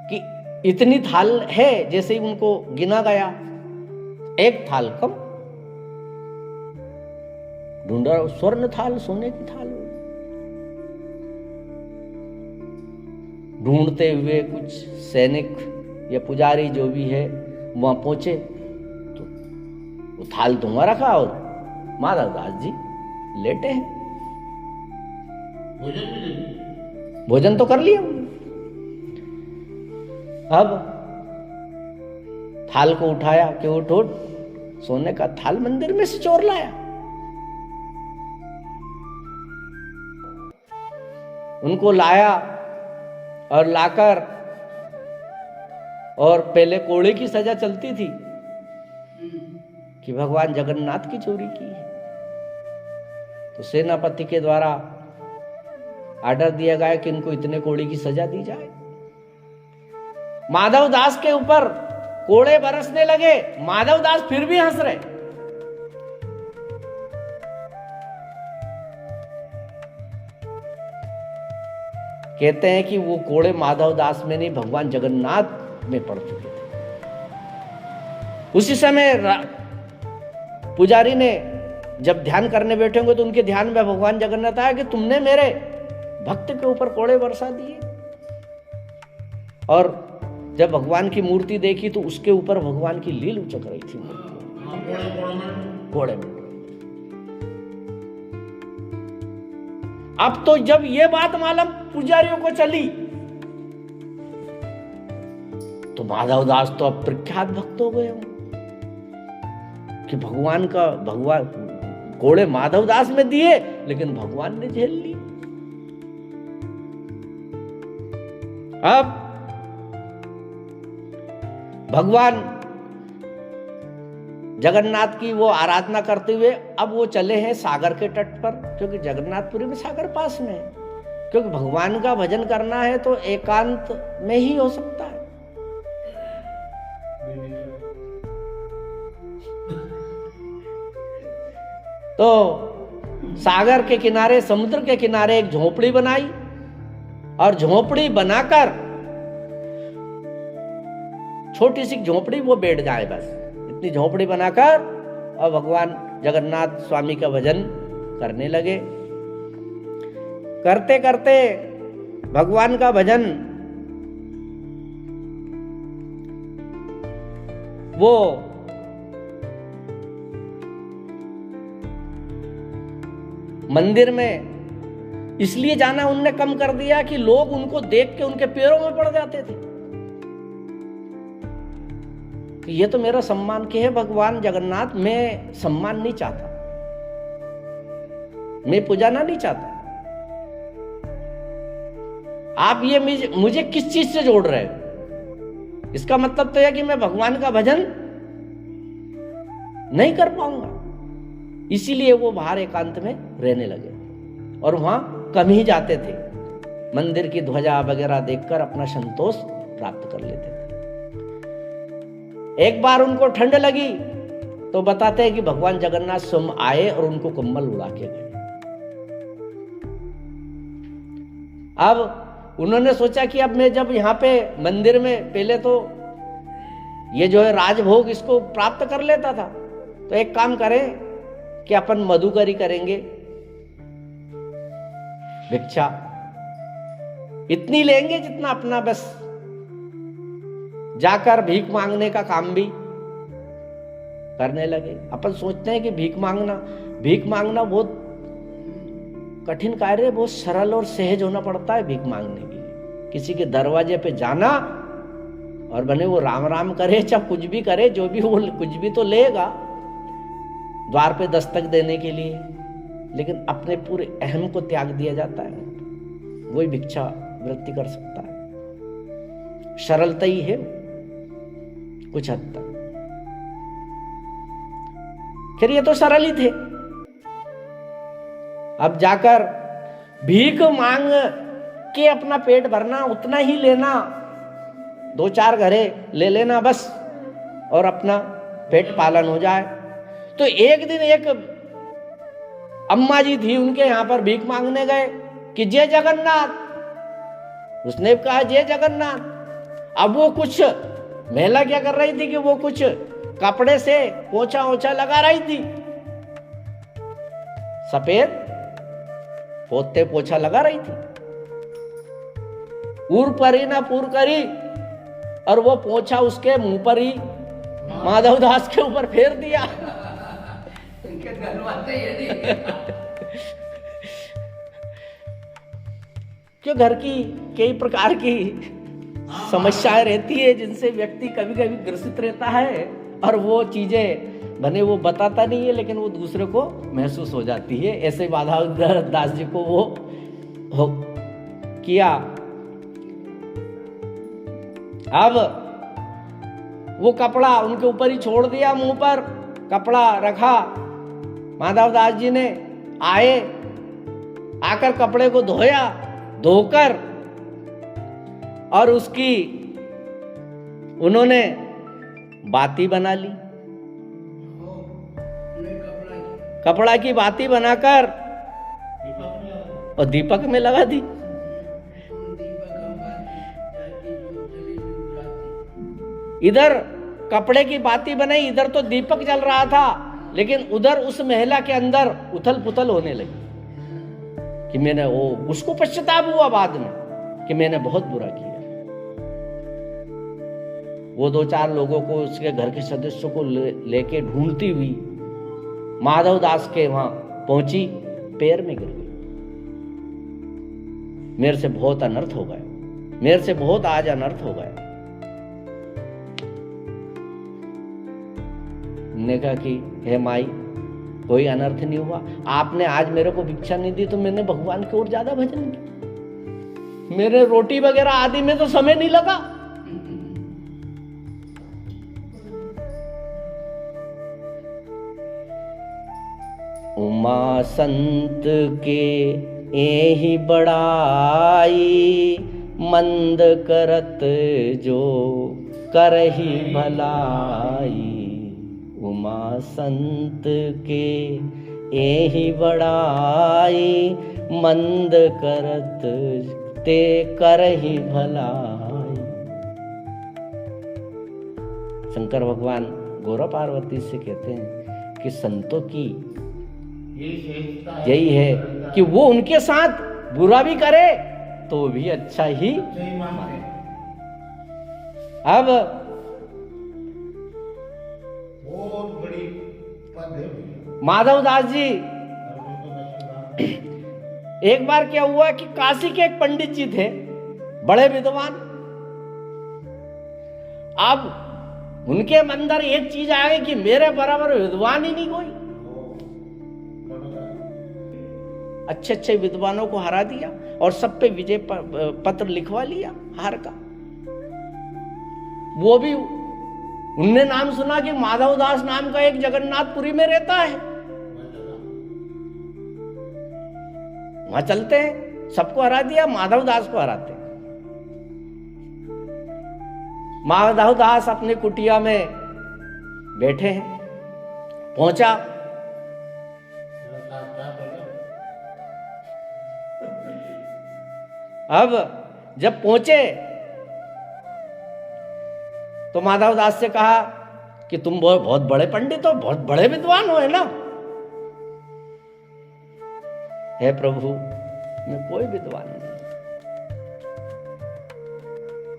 कि इतनी थाल है, जैसे ही उनको गिना गया एक थाल कम, ढूंढा स्वर्ण थाल सोने की थाल, ढूंढते हुए कुछ सैनिक या पुजारी जो भी है वहां पहुंचे तो वो थाल तो वहां रखा और माधवदास जी लेटे हैं। भोजन भी नहीं। भोजन तो कर लिया, अब थाल को उठाया कि उठ उठ, सोने का थाल मंदिर में से चोर लाया। उनको लाया और लाकर, और पहले कोड़े की सजा चलती थी कि भगवान जगन्नाथ की चोरी की है, तो सेनापति के द्वारा ऑर्डर दिया गया कि इनको इतने कोड़े की सजा दी जाए। माधव दास के ऊपर कोड़े बरसने लगे, माधव दास फिर भी हंस रहे। कहते हैं कि वो कोड़े माधव दास में नहीं, भगवान जगन्नाथ में पड़ चुके थे। उसी समय पुजारी ने जब ध्यान करने बैठे होंगे तो उनके ध्यान में भगवान जगन्नाथ आया कि तुमने मेरे भक्त के ऊपर कोड़े बरसा दिए। और जब भगवान की मूर्ति देखी तो उसके ऊपर भगवान की लील उचक रही थी कोड़े में। अब तो जब ये बात मालूम पुजारियों को चली तो माधव दास तो अब प्रख्यात भक्त हो गए कि भगवान कोड़े माधव दास में दिए लेकिन भगवान ने झेल ली। अब भगवान जगन्नाथ की वो आराधना करते हुए अब वो चले हैं सागर के तट पर, क्योंकि जगन्नाथपुरी में सागर पास में है। क्योंकि भगवान का भजन करना है तो एकांत में ही हो सकता है। तो सागर के किनारे, समुद्र के किनारे एक झोपड़ी बनाई और झोपड़ी बनाकर, छोटी सी झोपड़ी, वो बैठ जाए बस, इतनी झोपड़ी बनाकर और भगवान जगन्नाथ स्वामी का भजन करने लगे। करते करते भगवान का भजन वो मंदिर में इसलिए जाना उनने कम कर दिया कि लोग उनको देख के उनके पैरों में पड़ जाते थे कि ये तो मेरा सम्मान के है भगवान जगन्नाथ, मैं सम्मान नहीं चाहता, मैं पुजाना नहीं चाहता। आप ये मुझे किस चीज से जोड़ रहे हो? इसका मतलब तो है कि मैं भगवान का भजन नहीं कर पाऊंगा। इसीलिए वो बाहर एकांत में रहने लगे और वहां कम ही जाते थे। मंदिर की ध्वजा वगैरह देखकर अपना संतोष प्राप्त कर लेते थे। एक बार उनको ठंड लगी तो बताते हैं कि भगवान जगन्नाथ स्वयं आए और उनको कम्बल उड़ा के गए। अब उन्होंने सोचा कि अब मैं जब यहाँ पे मंदिर में पहले तो ये जो है राजभोग इसको प्राप्त कर लेता था, तो एक काम करें कि अपन मधुकरी करेंगे, भिक्षा इतनी लेंगे जितना अपना बस, जाकर भीख मांगने का काम भी करने लगे। अपन सोचते हैं कि भीख मांगना बहुत कठिन कार्य है, बहुत सरल और सहज होना पड़ता है भीख मांगने के लिए। किसी के दरवाजे पे जाना और बने वो राम राम करे चाहे कुछ भी करे, जो भी वो कुछ भी तो लेगा द्वार पे दस्तक देने के लिए, लेकिन अपने पूरे अहम को त्याग दिया जाता है। वही भिक्षा वृत्ति कर सकता है। सरलता ही है कुछ हद तक। फिर ये तो सरल ही थे। अब जाकर भीख मांग के अपना पेट भरना, उतना ही लेना, 2-4 घरे ले लेना बस, और अपना पेट पालन हो जाए। तो एक दिन एक अम्मा जी थी, उनके यहां पर भीख मांगने गए कि जय जगन्नाथ। उसने कहा जय जगन्नाथ। अब वो कुछ महिला क्या कर रही थी कि वो कुछ कपड़े से पोछा ओछा लगा रही थी, सफेद पोते पोछा लगा रही थी। उर परी ना पुर करी, और वो पोछा उसके मुंह पर ही माधव दास के ऊपर फेर दिया। क्यों घर की कई प्रकार की समस्याएं रहती है जिनसे व्यक्ति कभी कभी ग्रसित रहता है, और वो चीजें भले वो बताता नहीं है लेकिन वो दूसरे को महसूस हो जाती है। ऐसे माधव दास जी को वो किया। अब वो कपड़ा उनके ऊपर ही छोड़ दिया, मुंह पर कपड़ा रखा। माधवदास जी ने आए, आकर कपड़े को धोया, धोकर और उसकी उन्होंने बाती बना ली। कपड़ा की बाती बनाकर और दीपक में लगा दी। इधर कपड़े की बाती बनाई, इधर तो दीपक जल रहा था, लेकिन उधर उस महिला के अंदर उथल पुथल होने लगी कि मैंने उसको पश्चाताप हुआ बाद में कि मैंने बहुत बुरा किया। वो 2-4 लोगों को, उसके घर के सदस्यों को लेके ढूंढती हुई माधवदास के वहां पहुंची, पैर में गिर गई। मेरे से बहुत अनर्थ हो गया, मेरे से बहुत आज अनर्थ हो गया। ने कहा कि हे माई, कोई अनर्थ नहीं हुआ, आपने आज मेरे को भिक्षा नहीं दी तो मैंने भगवान की ओर ज्यादा भजन किया, मेरे रोटी वगैरह आदि में तो समय नहीं लगा। उमा संत के एहि बड़ाई, मंद करत जो करहि भलाई। उमा संत के एहि बड़ाई, मंद करत ते करहि भलाई। शंकर भगवान गौरा पार्वती से कहते हैं कि संतों की यही है कि वो उनके साथ बुरा भी करे तो भी अच्छा ही माने। अब बहुत बड़ी पद है भैया। माधवदास जी, एक बार क्या हुआ कि काशी के एक पंडित जी थे, बड़े विद्वान। अब उनके अंदर एक चीज आ गई कि मेरे बराबर विद्वान ही नहीं कोई। अच्छे अच्छे विद्वानों को हरा दिया और सब पे विजय पत्र लिखवा लिया हार का। वो भी उनने नाम सुना कि माधवदास नाम का एक जगन्नाथपुरी में रहता है, वहां चलते हैं। सबको हरा दिया, माधवदास को हराते हैं। माधवदास अपनी कुटिया में बैठे हैं। पहुंचा, अब जब पहुंचे तो माधवदास से कहा कि तुम बहुत बड़े पंडित हो, बहुत बड़े विद्वान हो, है ना? हे प्रभु, मैं कोई विद्वान नहीं,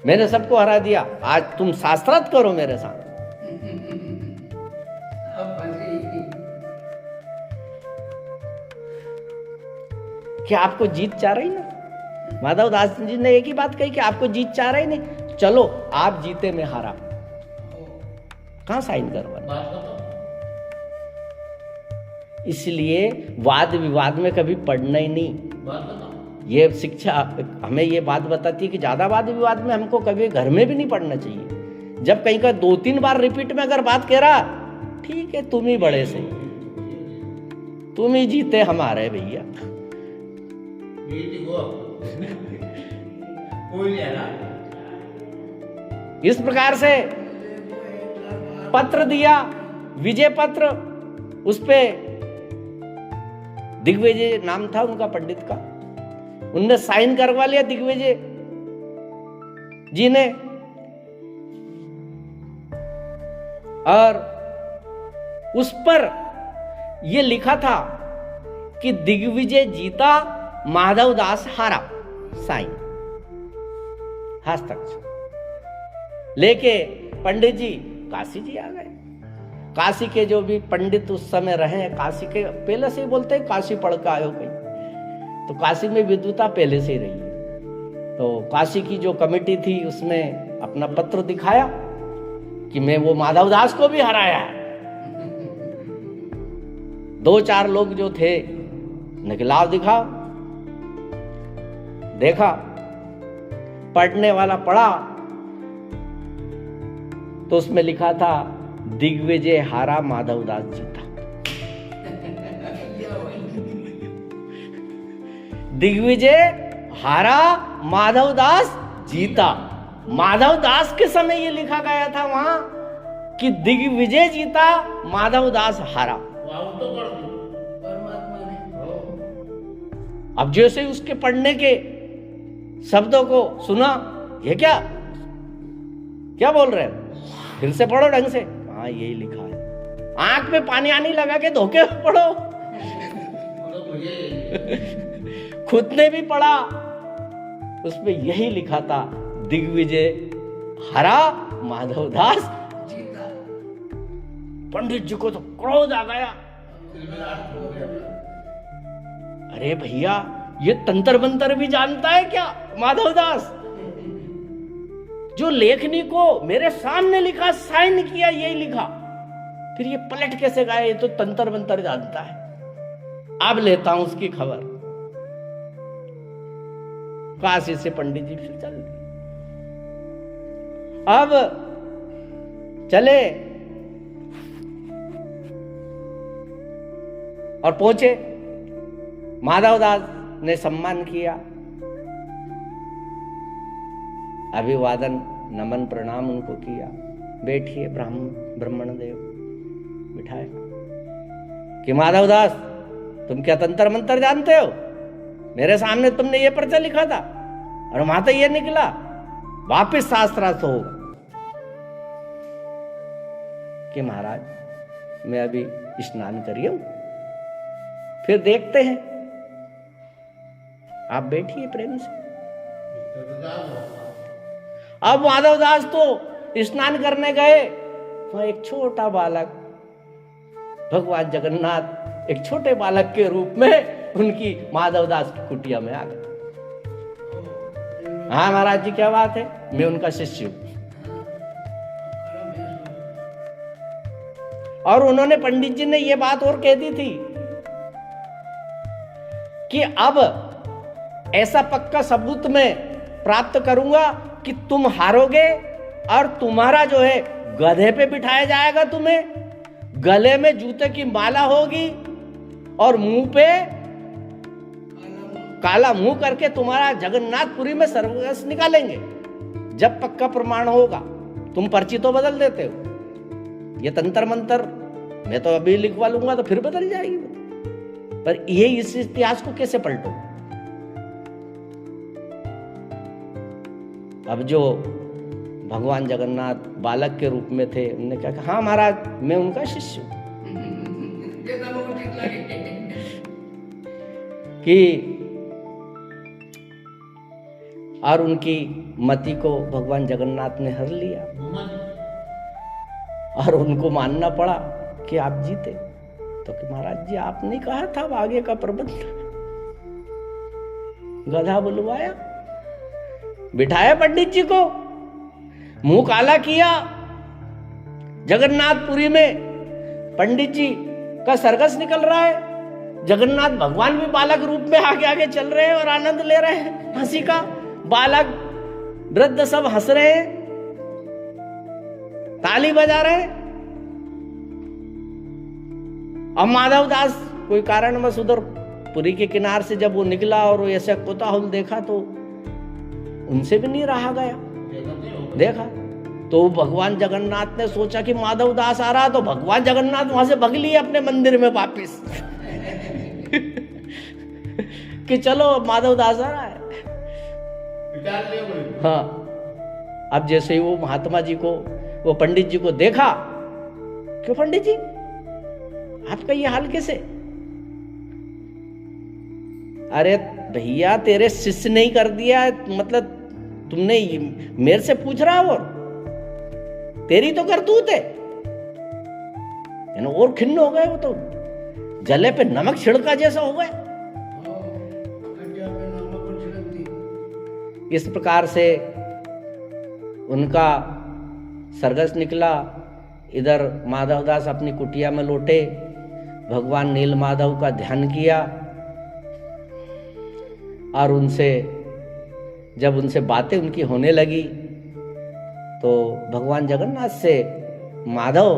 मैंने सबको हरा दिया, आज तुम शास्त्रार्थ करो मेरे साथ। क्या आपको जीत चाह रही ना? माधवदास जी ने एक ही बात कही कि आपको जीत चाह रही नहीं, चलो आप जीते मैं हारा, कहां साइन करवाना। इसलिए वाद विवाद में कभी पढ़ना ही नहीं। ये शिक्षा हमें ये बात बताती है कि ज्यादा वाद विवाद में हमको कभी घर में भी नहीं पढ़ना चाहिए। जब कहीं का 2-3 बार रिपीट में अगर बात कह रहा, ठीक है, तुम ही बड़े से, तुम ही जीते हमारे भैया। इस प्रकार से पत्र दिया, विजय पत्र, उस पे दिग्विजय नाम था उनका पंडित का, उनने साइन करवा लिया दिग्विजय जी ने। और उस पर यह लिखा था कि दिग्विजय जीता, माधवदास हारा, साइन, हस्ताक्षर लेके पंडित जी काशी जी आ गए। काशी के जो भी पंडित उस समय रहे, काशी के पहले से ही बोलते हैं काशी पढ़ के आयो कहीं, तो काशी में विद्वता पहले से ही रही है। तो काशी की जो कमेटी थी उसमें अपना पत्र दिखाया कि मैं वो माधवदास को भी हराया है। 2-4 लोग जो थे निकलाव दिखाओ, देखा, पढ़ने वाला पढ़ा, तो उसमें लिखा था दिग्विजय हारा माधवदास जीता। दिग्विजय हारा माधवदास जीता। माधवदास के समय ये लिखा गया था वहां कि दिग्विजय जीता माधवदास हारा। वाव तो कर दी परमात्मा ने हो। अब जैसे ही उसके पढ़ने के शब्दों को सुना, ये क्या क्या बोल रहे हैं, फिर से पढ़ो ढंग से। हाँ यही लिखा है। आंख में पानी आने लगा के धोखे पढ़ो। मतलब मुझे खुद ने भी पढ़ा, उसमें यही लिखा था दिग्विजय हरा माधवदास जीता। पंडित जी को तो क्रोध आ गया। अरे भैया ये तंत्र मंत्र भी जानता है क्या माधवदास? जो लेखनी को मेरे सामने लिखा, साइन किया, यही लिखा, फिर ये पलट कैसे गया? ये तो तंत्र मंत्र जानता है। अब लेता हूं उसकी खबर। काशी से पंडित जी फिर चल दिए। अब चले और पहुंचे। माधवदास ने सम्मान किया, अभिवादन नमन प्रणाम उनको किया। बैठिए ब्राह्मण देव बिठाए कि माधवदास तुम क्या तंत्र मंत्र जानते हो? मेरे सामने तुमने ये पर्चा लिखा था और वहां तो ये निकला, वापिस शास्त्रार्थ होगा। कि महाराज मैं अभी स्नान करी हूं, फिर देखते हैं। आप बैठिए प्रेम से। अब माधवदास तो स्नान करने गए, वहां एक छोटा बालक भगवान जगन्नाथ एक छोटे बालक के रूप में उनकी माधवदास की कुटिया में आ गए। हाँ महाराज जी क्या बात है, मैं उनका शिष्य हूं। और उन्होंने पंडित जी ने यह बात और कह दी थी कि अब ऐसा पक्का सबूत मैं प्राप्त करूंगा कि तुम हारोगे और तुम्हारा जो है गधे पे बिठाया जाएगा, तुम्हें गले में जूते की माला होगी और मुंह पे काला मुंह करके तुम्हारा जगन्नाथपुरी में सर्वस्व निकालेंगे। जब पक्का प्रमाण होगा, तुम पर्ची तो बदल देते हो, ये तंत्र मंत्र मैं तो अभी लिखवा लूंगा तो फिर बदल जाएगी, पर ये इस इतिहास को कैसे पलटो? अब जो भगवान जगन्नाथ बालक के रूप में थे, उन्होंने क्या कहा, हाँ महाराज मैं उनका शिष्य हूं। कि और उनकी मति को भगवान जगन्नाथ ने हर लिया और उनको मानना पड़ा कि आप जीते। तो कि महाराज जी आपने कहा था अब आगे का प्रबंध। गधा बुलवाया, बिठाया पंडित जी को, मुंह काला किया। जगन्नाथपुरी में पंडित जी का सरघस निकल रहा है, जगन्नाथ भगवान भी बालक रूप में आगे आगे चल रहे हैं और आनंद ले रहे हैं हंसी का। बालक वृद्ध सब हंस रहे हैं, ताली बजा रहे हैं। अब माधवदास कोई कारणवश उधर पुरी के किनार से जब वो निकला और वो ऐसा कोताहल देखा तो उनसे भी नहीं रहा गया। देखा तो भगवान जगन्नाथ ने सोचा कि माधवदास आ रहा, तो भगवान जगन्नाथ वहां से भग लिए अपने मंदिर में वापिस कि चलो माधवदास आ रहा है। हाँ, अब जैसे ही वो महात्मा जी को, वो पंडित जी को देखा, क्यों पंडित जी आपका ये हाल कैसे? अरे भैया तेरे शिष्य नहीं कर दिया, मतलब तुमने मेरे से पूछ रहा हो, और तेरी तो करतूत है। और खिन्न हो गए, वो तो जले पे नमक छिड़का जैसा हो गए। इस प्रकार से उनका सरघस निकला। इधर माधवदास अपनी कुटिया में लौटे, भगवान नील माधव का ध्यान किया और उनसे जब उनसे बातें उनकी होने लगी तो भगवान जगन्नाथ से माधव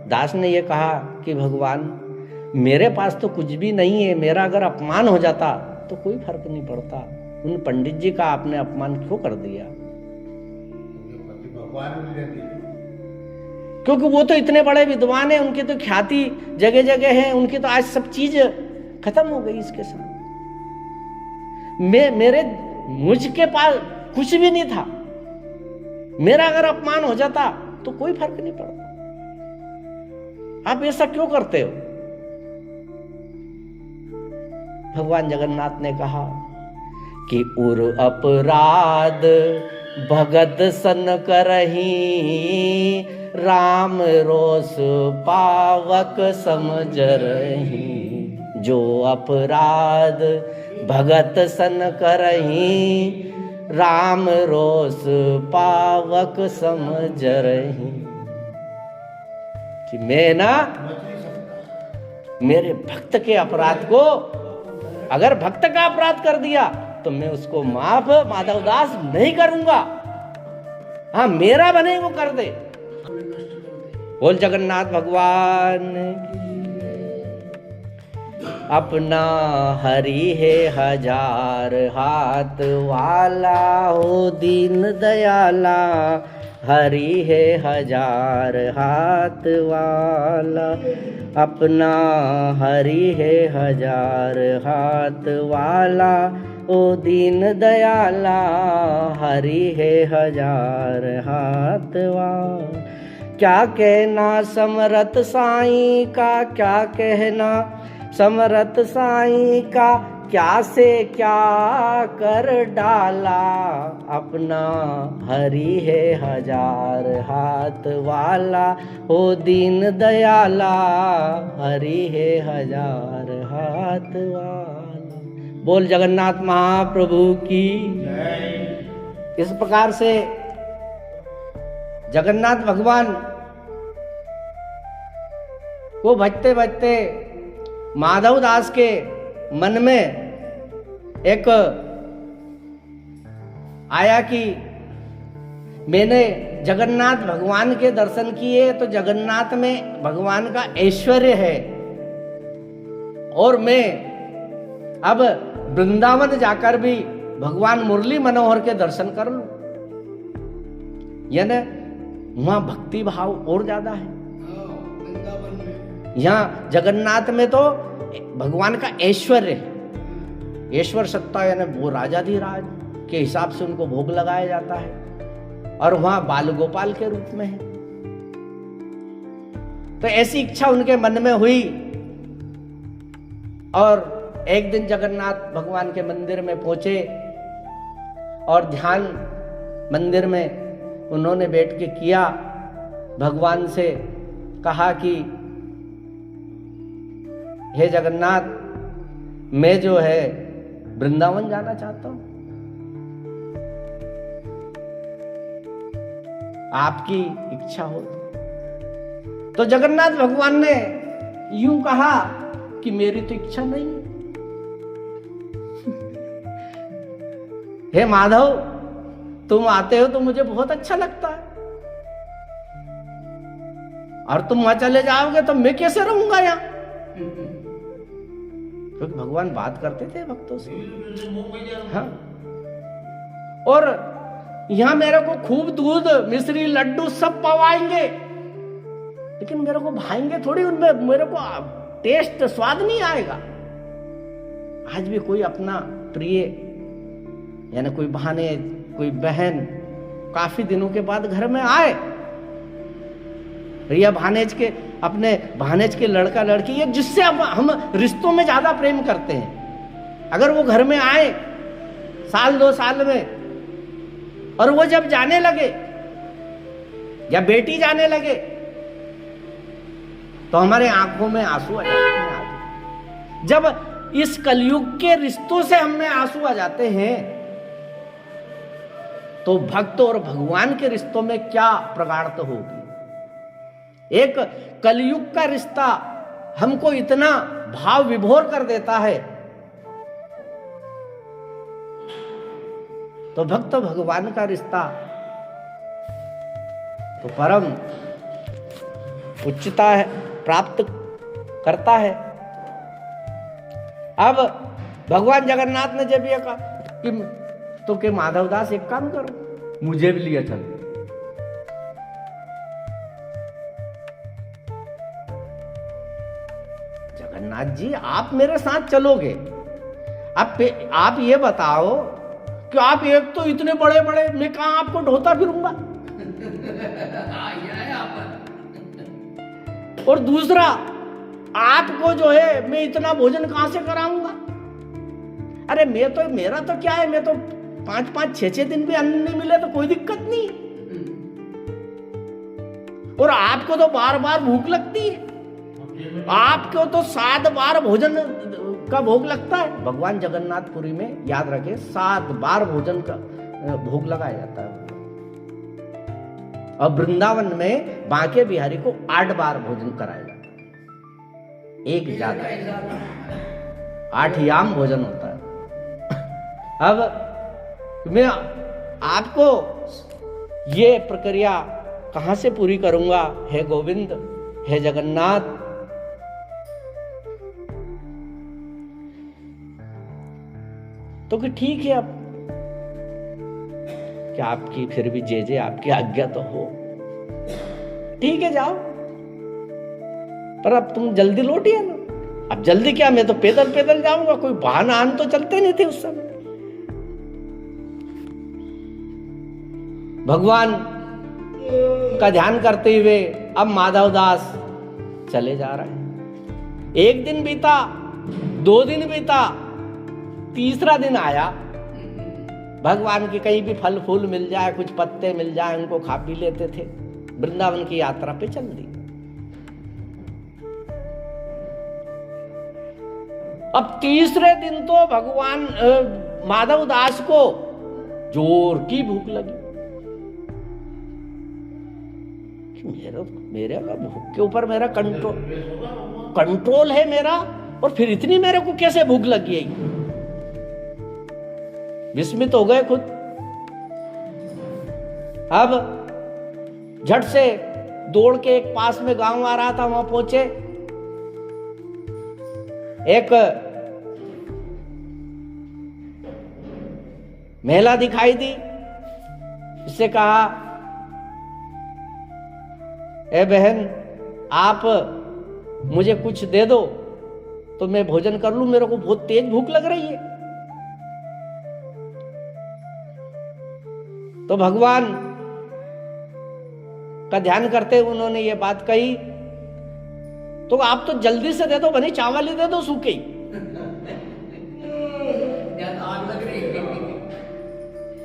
दास ने ये कहा कि भगवान मेरे पास तो कुछ भी नहीं है, मेरा अगर अपमान हो जाता तो कोई फर्क नहीं पड़ता, उन पंडित जी का आपने अपमान क्यों कर दिया? भगवान भी रहती है। क्योंकि वो तो इतने बड़े विद्वान हैं, उनकी तो ख्याति जगह जगह है, उनकी तो आज सब चीज खत्म हो गई इसके साथ। मुझके पास कुछ भी नहीं था, मेरा अगर अपमान हो जाता तो कोई फर्क नहीं पड़ता, आप ऐसा क्यों करते हो? भगवान जगन्नाथ ने कहा कि उर अपराध भगत सन करही, राम रोस पावक समझ रही। जो अपराध भगत सन करही, राम रोस पावक समझ रही। कि मैं ना मेरे भक्त के अपराध को, अगर भक्त का अपराध कर दिया तो मैं उसको माफ माधवदास नहीं करूंगा। हाँ, मेरा बने वो कर दे। बोल जगन्नाथ भगवान की। अपना हरि है हजार हाथ वाला, हो दीन दयाला, हरि है हजार हाथ वाला। अपना हरि है हजार हाथ वाला, ओ दीन दयाला, हरि है हजार हाथ वाला। क्या कहना समरथ साईं का, क्या कहना समरथ साईं का, क्या से क्या कर डाला। अपना हरि है हजार हाथ वाला, हो दीन दयाला, हरि है हजार हाथ वाला। बोल जगन्नाथ महाप्रभु की। इस प्रकार से जगन्नाथ भगवान को भजते भजते माधव दास के मन में एक आया कि मैंने जगन्नाथ भगवान के दर्शन किए तो जगन्नाथ में भगवान का ऐश्वर्य है, और मैं अब वृंदावन जाकर भी भगवान मुरली मनोहर के दर्शन कर लूं। यानी वहां भक्ति भाव और ज्यादा है। यहाँ जगन्नाथ में तो भगवान का ऐश्वर्य है, ऐश्वर सत्ता, यानी वो राजाधिराज के हिसाब से उनको भोग लगाया जाता है, और वहां बाल गोपाल के रूप में है। तो ऐसी इच्छा उनके मन में हुई, और एक दिन जगन्नाथ भगवान के मंदिर में पहुंचे और ध्यान मंदिर में उन्होंने बैठ के किया। भगवान से कहा कि हे जगन्नाथ, मैं जो है वृंदावन जाना चाहता हूं, आपकी इच्छा हो। तो जगन्नाथ भगवान ने यूं कहा कि मेरी तो इच्छा नहीं है। हे माधव, तुम आते हो तो मुझे बहुत अच्छा लगता है, और तुम वहां चले जाओगे तो मैं कैसे रहूंगा यहाँ? क्योंकि भगवान बात करते थे भक्तों से। हाँ, और यहां मेरे को खूब दूध मिश्री लड्डू सब पवाएंगे, लेकिन मेरे को भाएंगे थोड़ी, उनमें मेरे को टेस्ट स्वाद नहीं आएगा। आज भी कोई अपना प्रिय, यानी कोई बहाने, कोई बहन काफी दिनों के बाद घर में आए, या भानेज के, अपने भानेज के लड़का लड़की, या जिससे अब हम रिश्तों में ज्यादा प्रेम करते हैं, अगर वो घर में आए साल 2 साल में, और वो जब जाने लगे या बेटी जाने लगे, तो हमारे आंखों में आंसू आ जाते हैं। जब इस कलयुग के रिश्तों से हमें आंसू आ जाते हैं, तो भक्त और भगवान के रिश्तों में क्या प्रगाढ़ता होगी। एक कलयुग का रिश्ता हमको इतना भाव विभोर कर देता है, तो भक्त भगवान का रिश्ता तो परम उच्चता है प्राप्त करता है। अब भगवान जगन्नाथ ने जब ये कहा कि तो के माधवदास एक काम करो, मुझे भी लिया चल। जगन्नाथ जी आप मेरे साथ चलोगे, आप ये बताओ कि आप एक तो इतने बड़े बड़े, मैं कहां आपको ढोता फिरूंगा, और दूसरा आपको जो है मैं इतना भोजन कहां से कराऊंगा। अरे मेरा तो क्या है, मैं तो 5-5, 6-6 दिन भी अन्न नहीं मिले तो कोई दिक्कत नहीं, और आपको तो बार बार भूख लगती है, आपको तो 7 बार भोजन का भोग लगता है। भगवान जगन्नाथपुरी में याद रखे 7 बार भोजन का भोग लगाया जाता है, और वृंदावन में बांके बिहारी को 8 बार भोजन कराया जाता है, एक ज्यादा 8 याम भोजन होता है। अब मैं आपको ये प्रक्रिया कहां से पूरी करूंगा, हे गोविंद, हे जगन्नाथ। तो कि ठीक है, अब क्या आपकी फिर भी जे आपकी आज्ञा तो हो, ठीक है जाओ, पर अब तुम जल्दी लौटिए ना। अब जल्दी क्या, मैं तो पैदल पैदल जाऊंगा, कोई वाहन आन तो चलते नहीं थे उस समय। भगवान का ध्यान करते हुए अब माधवदास चले जा रहे हैं। 1 दिन बीता, 2 दिन बीता, तीसरा दिन आया। भगवान के कहीं भी फल फूल मिल जाए, कुछ पत्ते मिल जाए, उनको खा पी लेते थे। वृंदावन की यात्रा पे चल दी। अब तीसरे दिन तो भगवान माधवदास को जोर की भूख लगी। मेरे भूख के ऊपर मेरा कंट्रोल है मेरा, और फिर इतनी मेरे को कैसे भूख लगी है। विस्मित हो गए खुद। अब झट से दौड़ के एक पास में गांव आ रहा था, वहां पहुंचे। एक महिला दिखाई दी, इससे कहा, ए बहन, आप मुझे कुछ दे दो तो मैं भोजन कर लूं, मेरे को बहुत तेज भूख लग रही है। तो भगवान का ध्यान करते उन्होंने ये बात कही, तो आप तो जल्दी से दे दो, बनी चावल ही दे दो सूखे ही।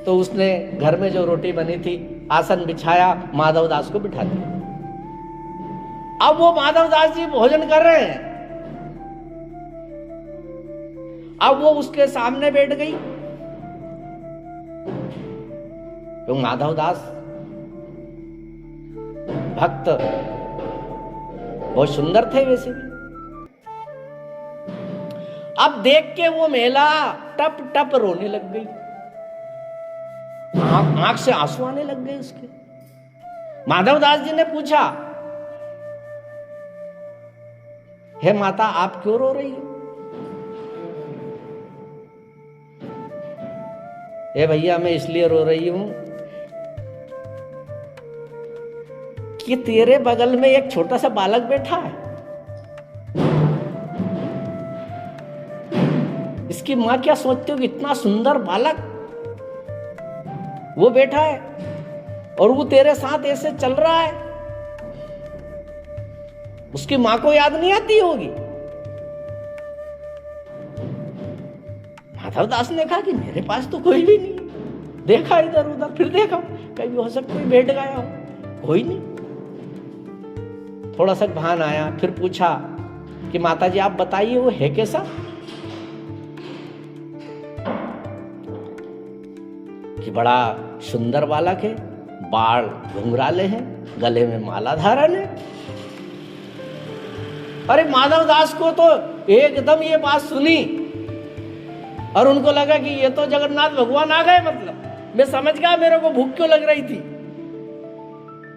तो उसने घर में जो रोटी बनी थी, आसन बिछाया, माधवदास को बिठा दिया। अब वो माधवदास जी भोजन कर रहे हैं। अब वो उसके सामने बैठ गई। तो माधवदास भक्त बहुत सुंदर थे वैसे भी। अब देख के वो महिला टप टप रोने लग गई, आंख से आंसू आने लग गए उसके। माधवदास जी ने पूछा, हे माता, आप क्यों रो रही हो? हे भैया, मैं इसलिए रो रही हूं कि तेरे बगल में एक छोटा सा बालक बैठा है। इसकी मां क्या सोचती हो कि इतना सुंदर बालक वो बैठा है और वो तेरे साथ ऐसे चल रहा है, उसकी मां को याद नहीं आती होगी। माधवदास ने कहा कि मेरे पास तो कोई भी नहीं। देखा इधर उधर, फिर देखा कहीं हो सकता कोई बैठ गया हो, कोई नहीं। थोड़ा सा भान आया, फिर पूछा कि माता जी आप बताइए वो है कैसा? कि बड़ा सुंदर बालक है, बाल घुंघराले हैं, गले में माला धारण है। अरे माधवदास को तो एकदम ये बात सुनी और उनको लगा कि ये तो जगन्नाथ भगवान आ गए। मतलब मैं समझ गया मेरे को भूख क्यों लग रही थी।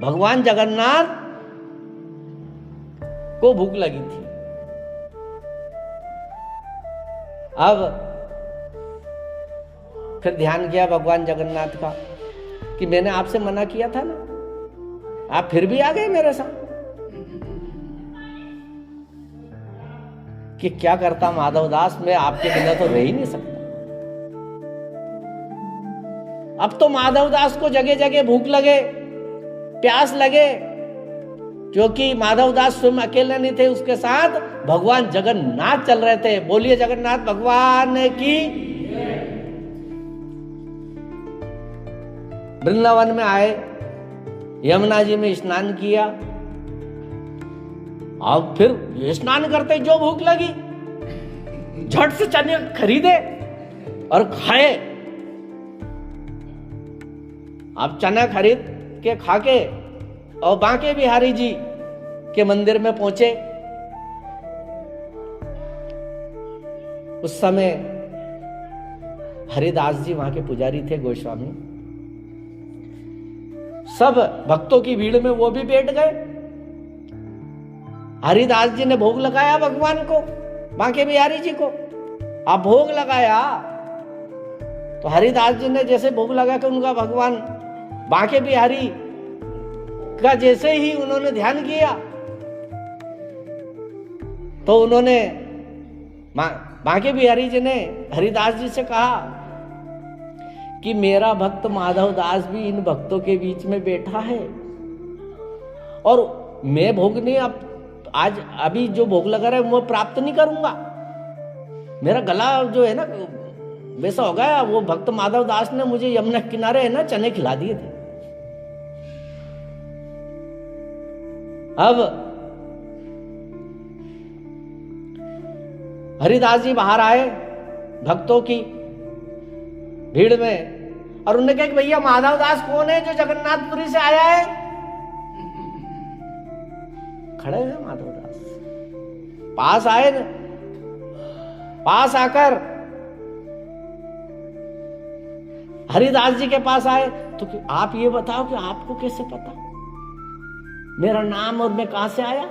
भगवान जगन्नाथ को भूख लगी थी। अब फिर ध्यान किया भगवान जगन्नाथ का कि मैंने आपसे मना किया था ना, आप फिर भी आ गए मेरे साथ। कि क्या करता माधवदास, मैं आपके बिना तो रह ही नहीं सकता। अब तो माधवदास को जगह जगह भूख लगे, प्यास लगे, क्योंकि माधवदास स्वयं अकेले नहीं थे, उसके साथ भगवान जगन्नाथ चल रहे थे। बोलिए जगन्नाथ भगवान की। वृंदावन में आए, यमुना जी में स्नान किया। अब फिर ये स्नान करते जो भूख लगी, झट से चने खरीदे और खाए। अब चना खरीद के खाके और बांके बिहारी जी के मंदिर में पहुंचे। उस समय हरिदास जी वहां के पुजारी थे, गोस्वामी। सब भक्तों की भीड़ में वो भी बैठ गए। हरिदास जी ने भोग लगाया भगवान को, बांके बिहारी जी को। अब भोग लगाया तो हरिदास जी ने जैसे भोग लगा के उनका भगवान बांके बिहारी का जैसे ही उन्होंने ध्यान किया तो उन्होंने बांके बिहारी जी ने हरिदास जी से कहा कि मेरा भक्त माधवदास भी इन भक्तों के बीच में बैठा है और मैं भोग नहीं, अब आज अभी जो भोग लगा रहा है वो प्राप्त नहीं करूंगा। मेरा गला जो है ना वैसा हो गया। वो भक्त माधवदास ने मुझे यमुना किनारे है ना चने खिला दिए थे। अब हरिदास जी बाहर आए भक्तों की भीड़ में और उन्होंने कहा कि भैया माधवदास कौन है जो जगन्नाथपुरी से आया है? खड़े हैं माधवदास, पास आए न, पास आकर हरिदास जी के पास आए तो कि आप ये बताओ कि आपको कैसे पता मेरा नाम और मैं कहां से आया?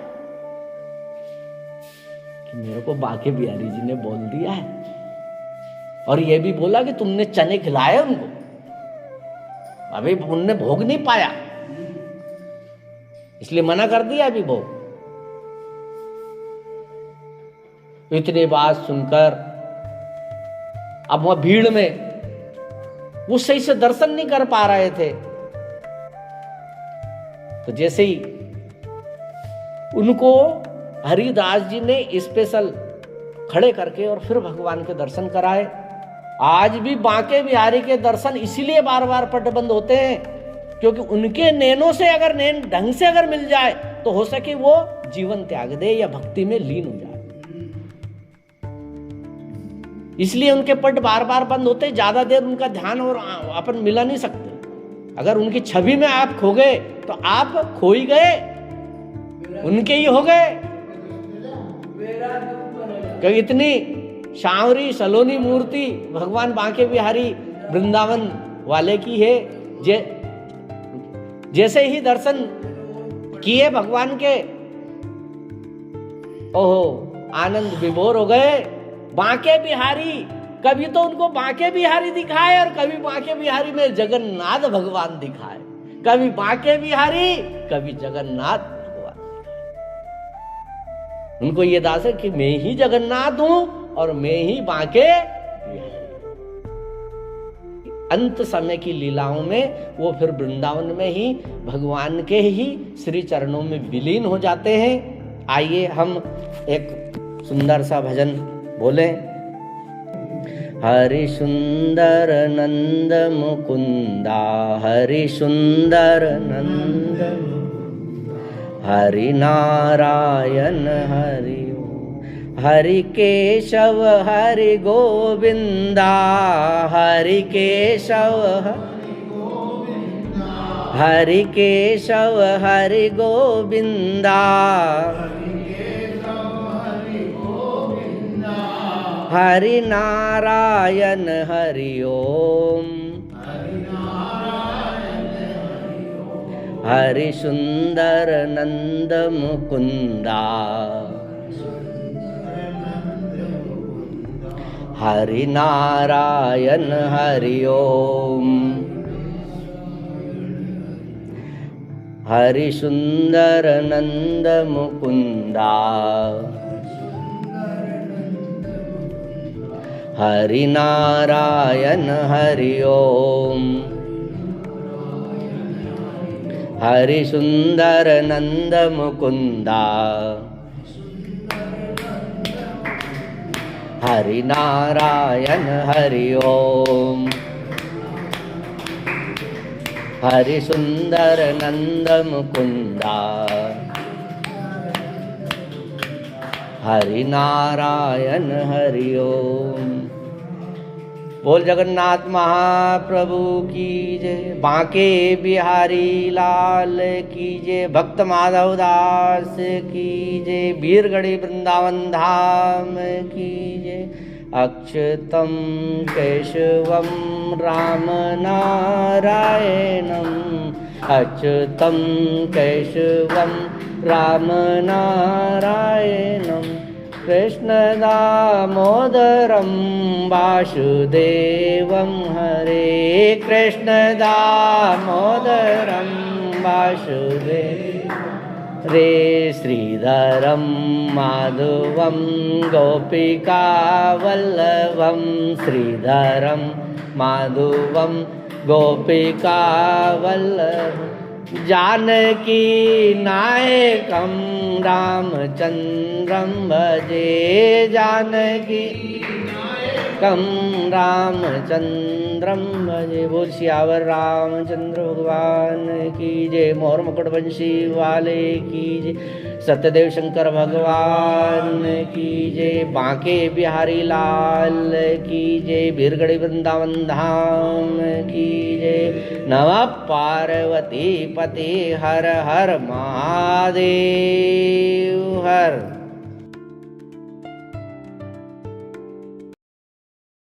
कि मेरे को बांके बिहारी जी ने बोल दिया है और ये भी बोला कि तुमने चने खिलाए उनको, अभी उनने भोग नहीं पाया इसलिए मना कर दिया अभी भोग। इतनी बात सुनकर अब वह भीड़ में वो सही से दर्शन नहीं कर पा रहे थे। तो जैसे ही उनको हरिदास जी ने स्पेशल खड़े करके और फिर भगवान के दर्शन कराए। आज भी बांके बिहारी के दर्शन इसीलिए बार बार पटबंद होते हैं क्योंकि उनके नैनों से अगर नैन ढंग से अगर मिल जाए तो हो सके वो जीवन त्याग दे या भक्ति में लीन हो जाए। इसलिए उनके पट बार बार बंद होते, ज्यादा देर उनका ध्यान और अपन मिला नहीं सकते। अगर उनकी छवि में आप खो गए तो आप खो ही गए, उनके ही हो गए। क्योंकि इतनी सांवरी सलोनी मूर्ति भगवान बांके बिहारी वृंदावन वाले की है। जैसे ही दर्शन किए भगवान के, ओहो आनंद विभोर हो गए। बांके बिहारी, कभी तो उनको बांके बिहारी दिखाए और कभी बांके बिहारी में जगन्नाथ भगवान दिखाए, कभी बांके बिहारी कभी जगन्नाथ भगवान दिखाए। उनको ये दास है कि मैं ही जगन्नाथ हूं और मैं ही बांके बिहारी। अंत समय की लीलाओं में वो फिर वृंदावन में ही भगवान के ही श्री चरणों में विलीन हो जाते हैं। आइए हम एक सुंदर सा भजन बोले। हरि सुंदर नंद मुकुंदा, हरि सुंदर नंद, हरि नारायण हरि हरि केशव हरि गोविंदा, हरि केशव हरि केशव हरि गोविंदा, हरि नारायण हरि ओम, हरि सुंदर नंद मुकुंदा, हरि नारायण हरि ओम। हरि सुंदर नंद मुकुंदा, हरि नारायण हरि ओम। हरि सुंदर नंद मुकुंदा, हरि नारायण हरि ओम। हरि सुंदर नंद मुकुंदा, हरि नारायण हरि ओम। बोल जगन्नाथ महाप्रभु की जय। बांके बिहारी लाल की जय। भक्त माधव दास की जय। बीरगढ़ी वृंदावन धाम की जय। अच्युतम केशवम राम नारायणम, अच्युतम केशवम राम नारायणम, कृष्ण दामोदरम वासुदेवम हरे, कृष्ण दामोदरम वासुदेव रे, श्रीधरम माधवम गोपिका वल्लभम, श्रीधरम माधवम गोपिका वल्लभम, जानकी नायकम रामचंद्रम भजे, जानकी नायकम रामचंद्रम भजे। बोल सियावर रामचंद्र भगवान की जय। मोर मुकुट बंशी वाले की जय। सत्यदेव शंकर भगवान की जय। बांके बिहारी लाल की जय। बीरगढ़ी वृंदावन धाम की जय। नमः पार्वती पते हर हर महादेव हर।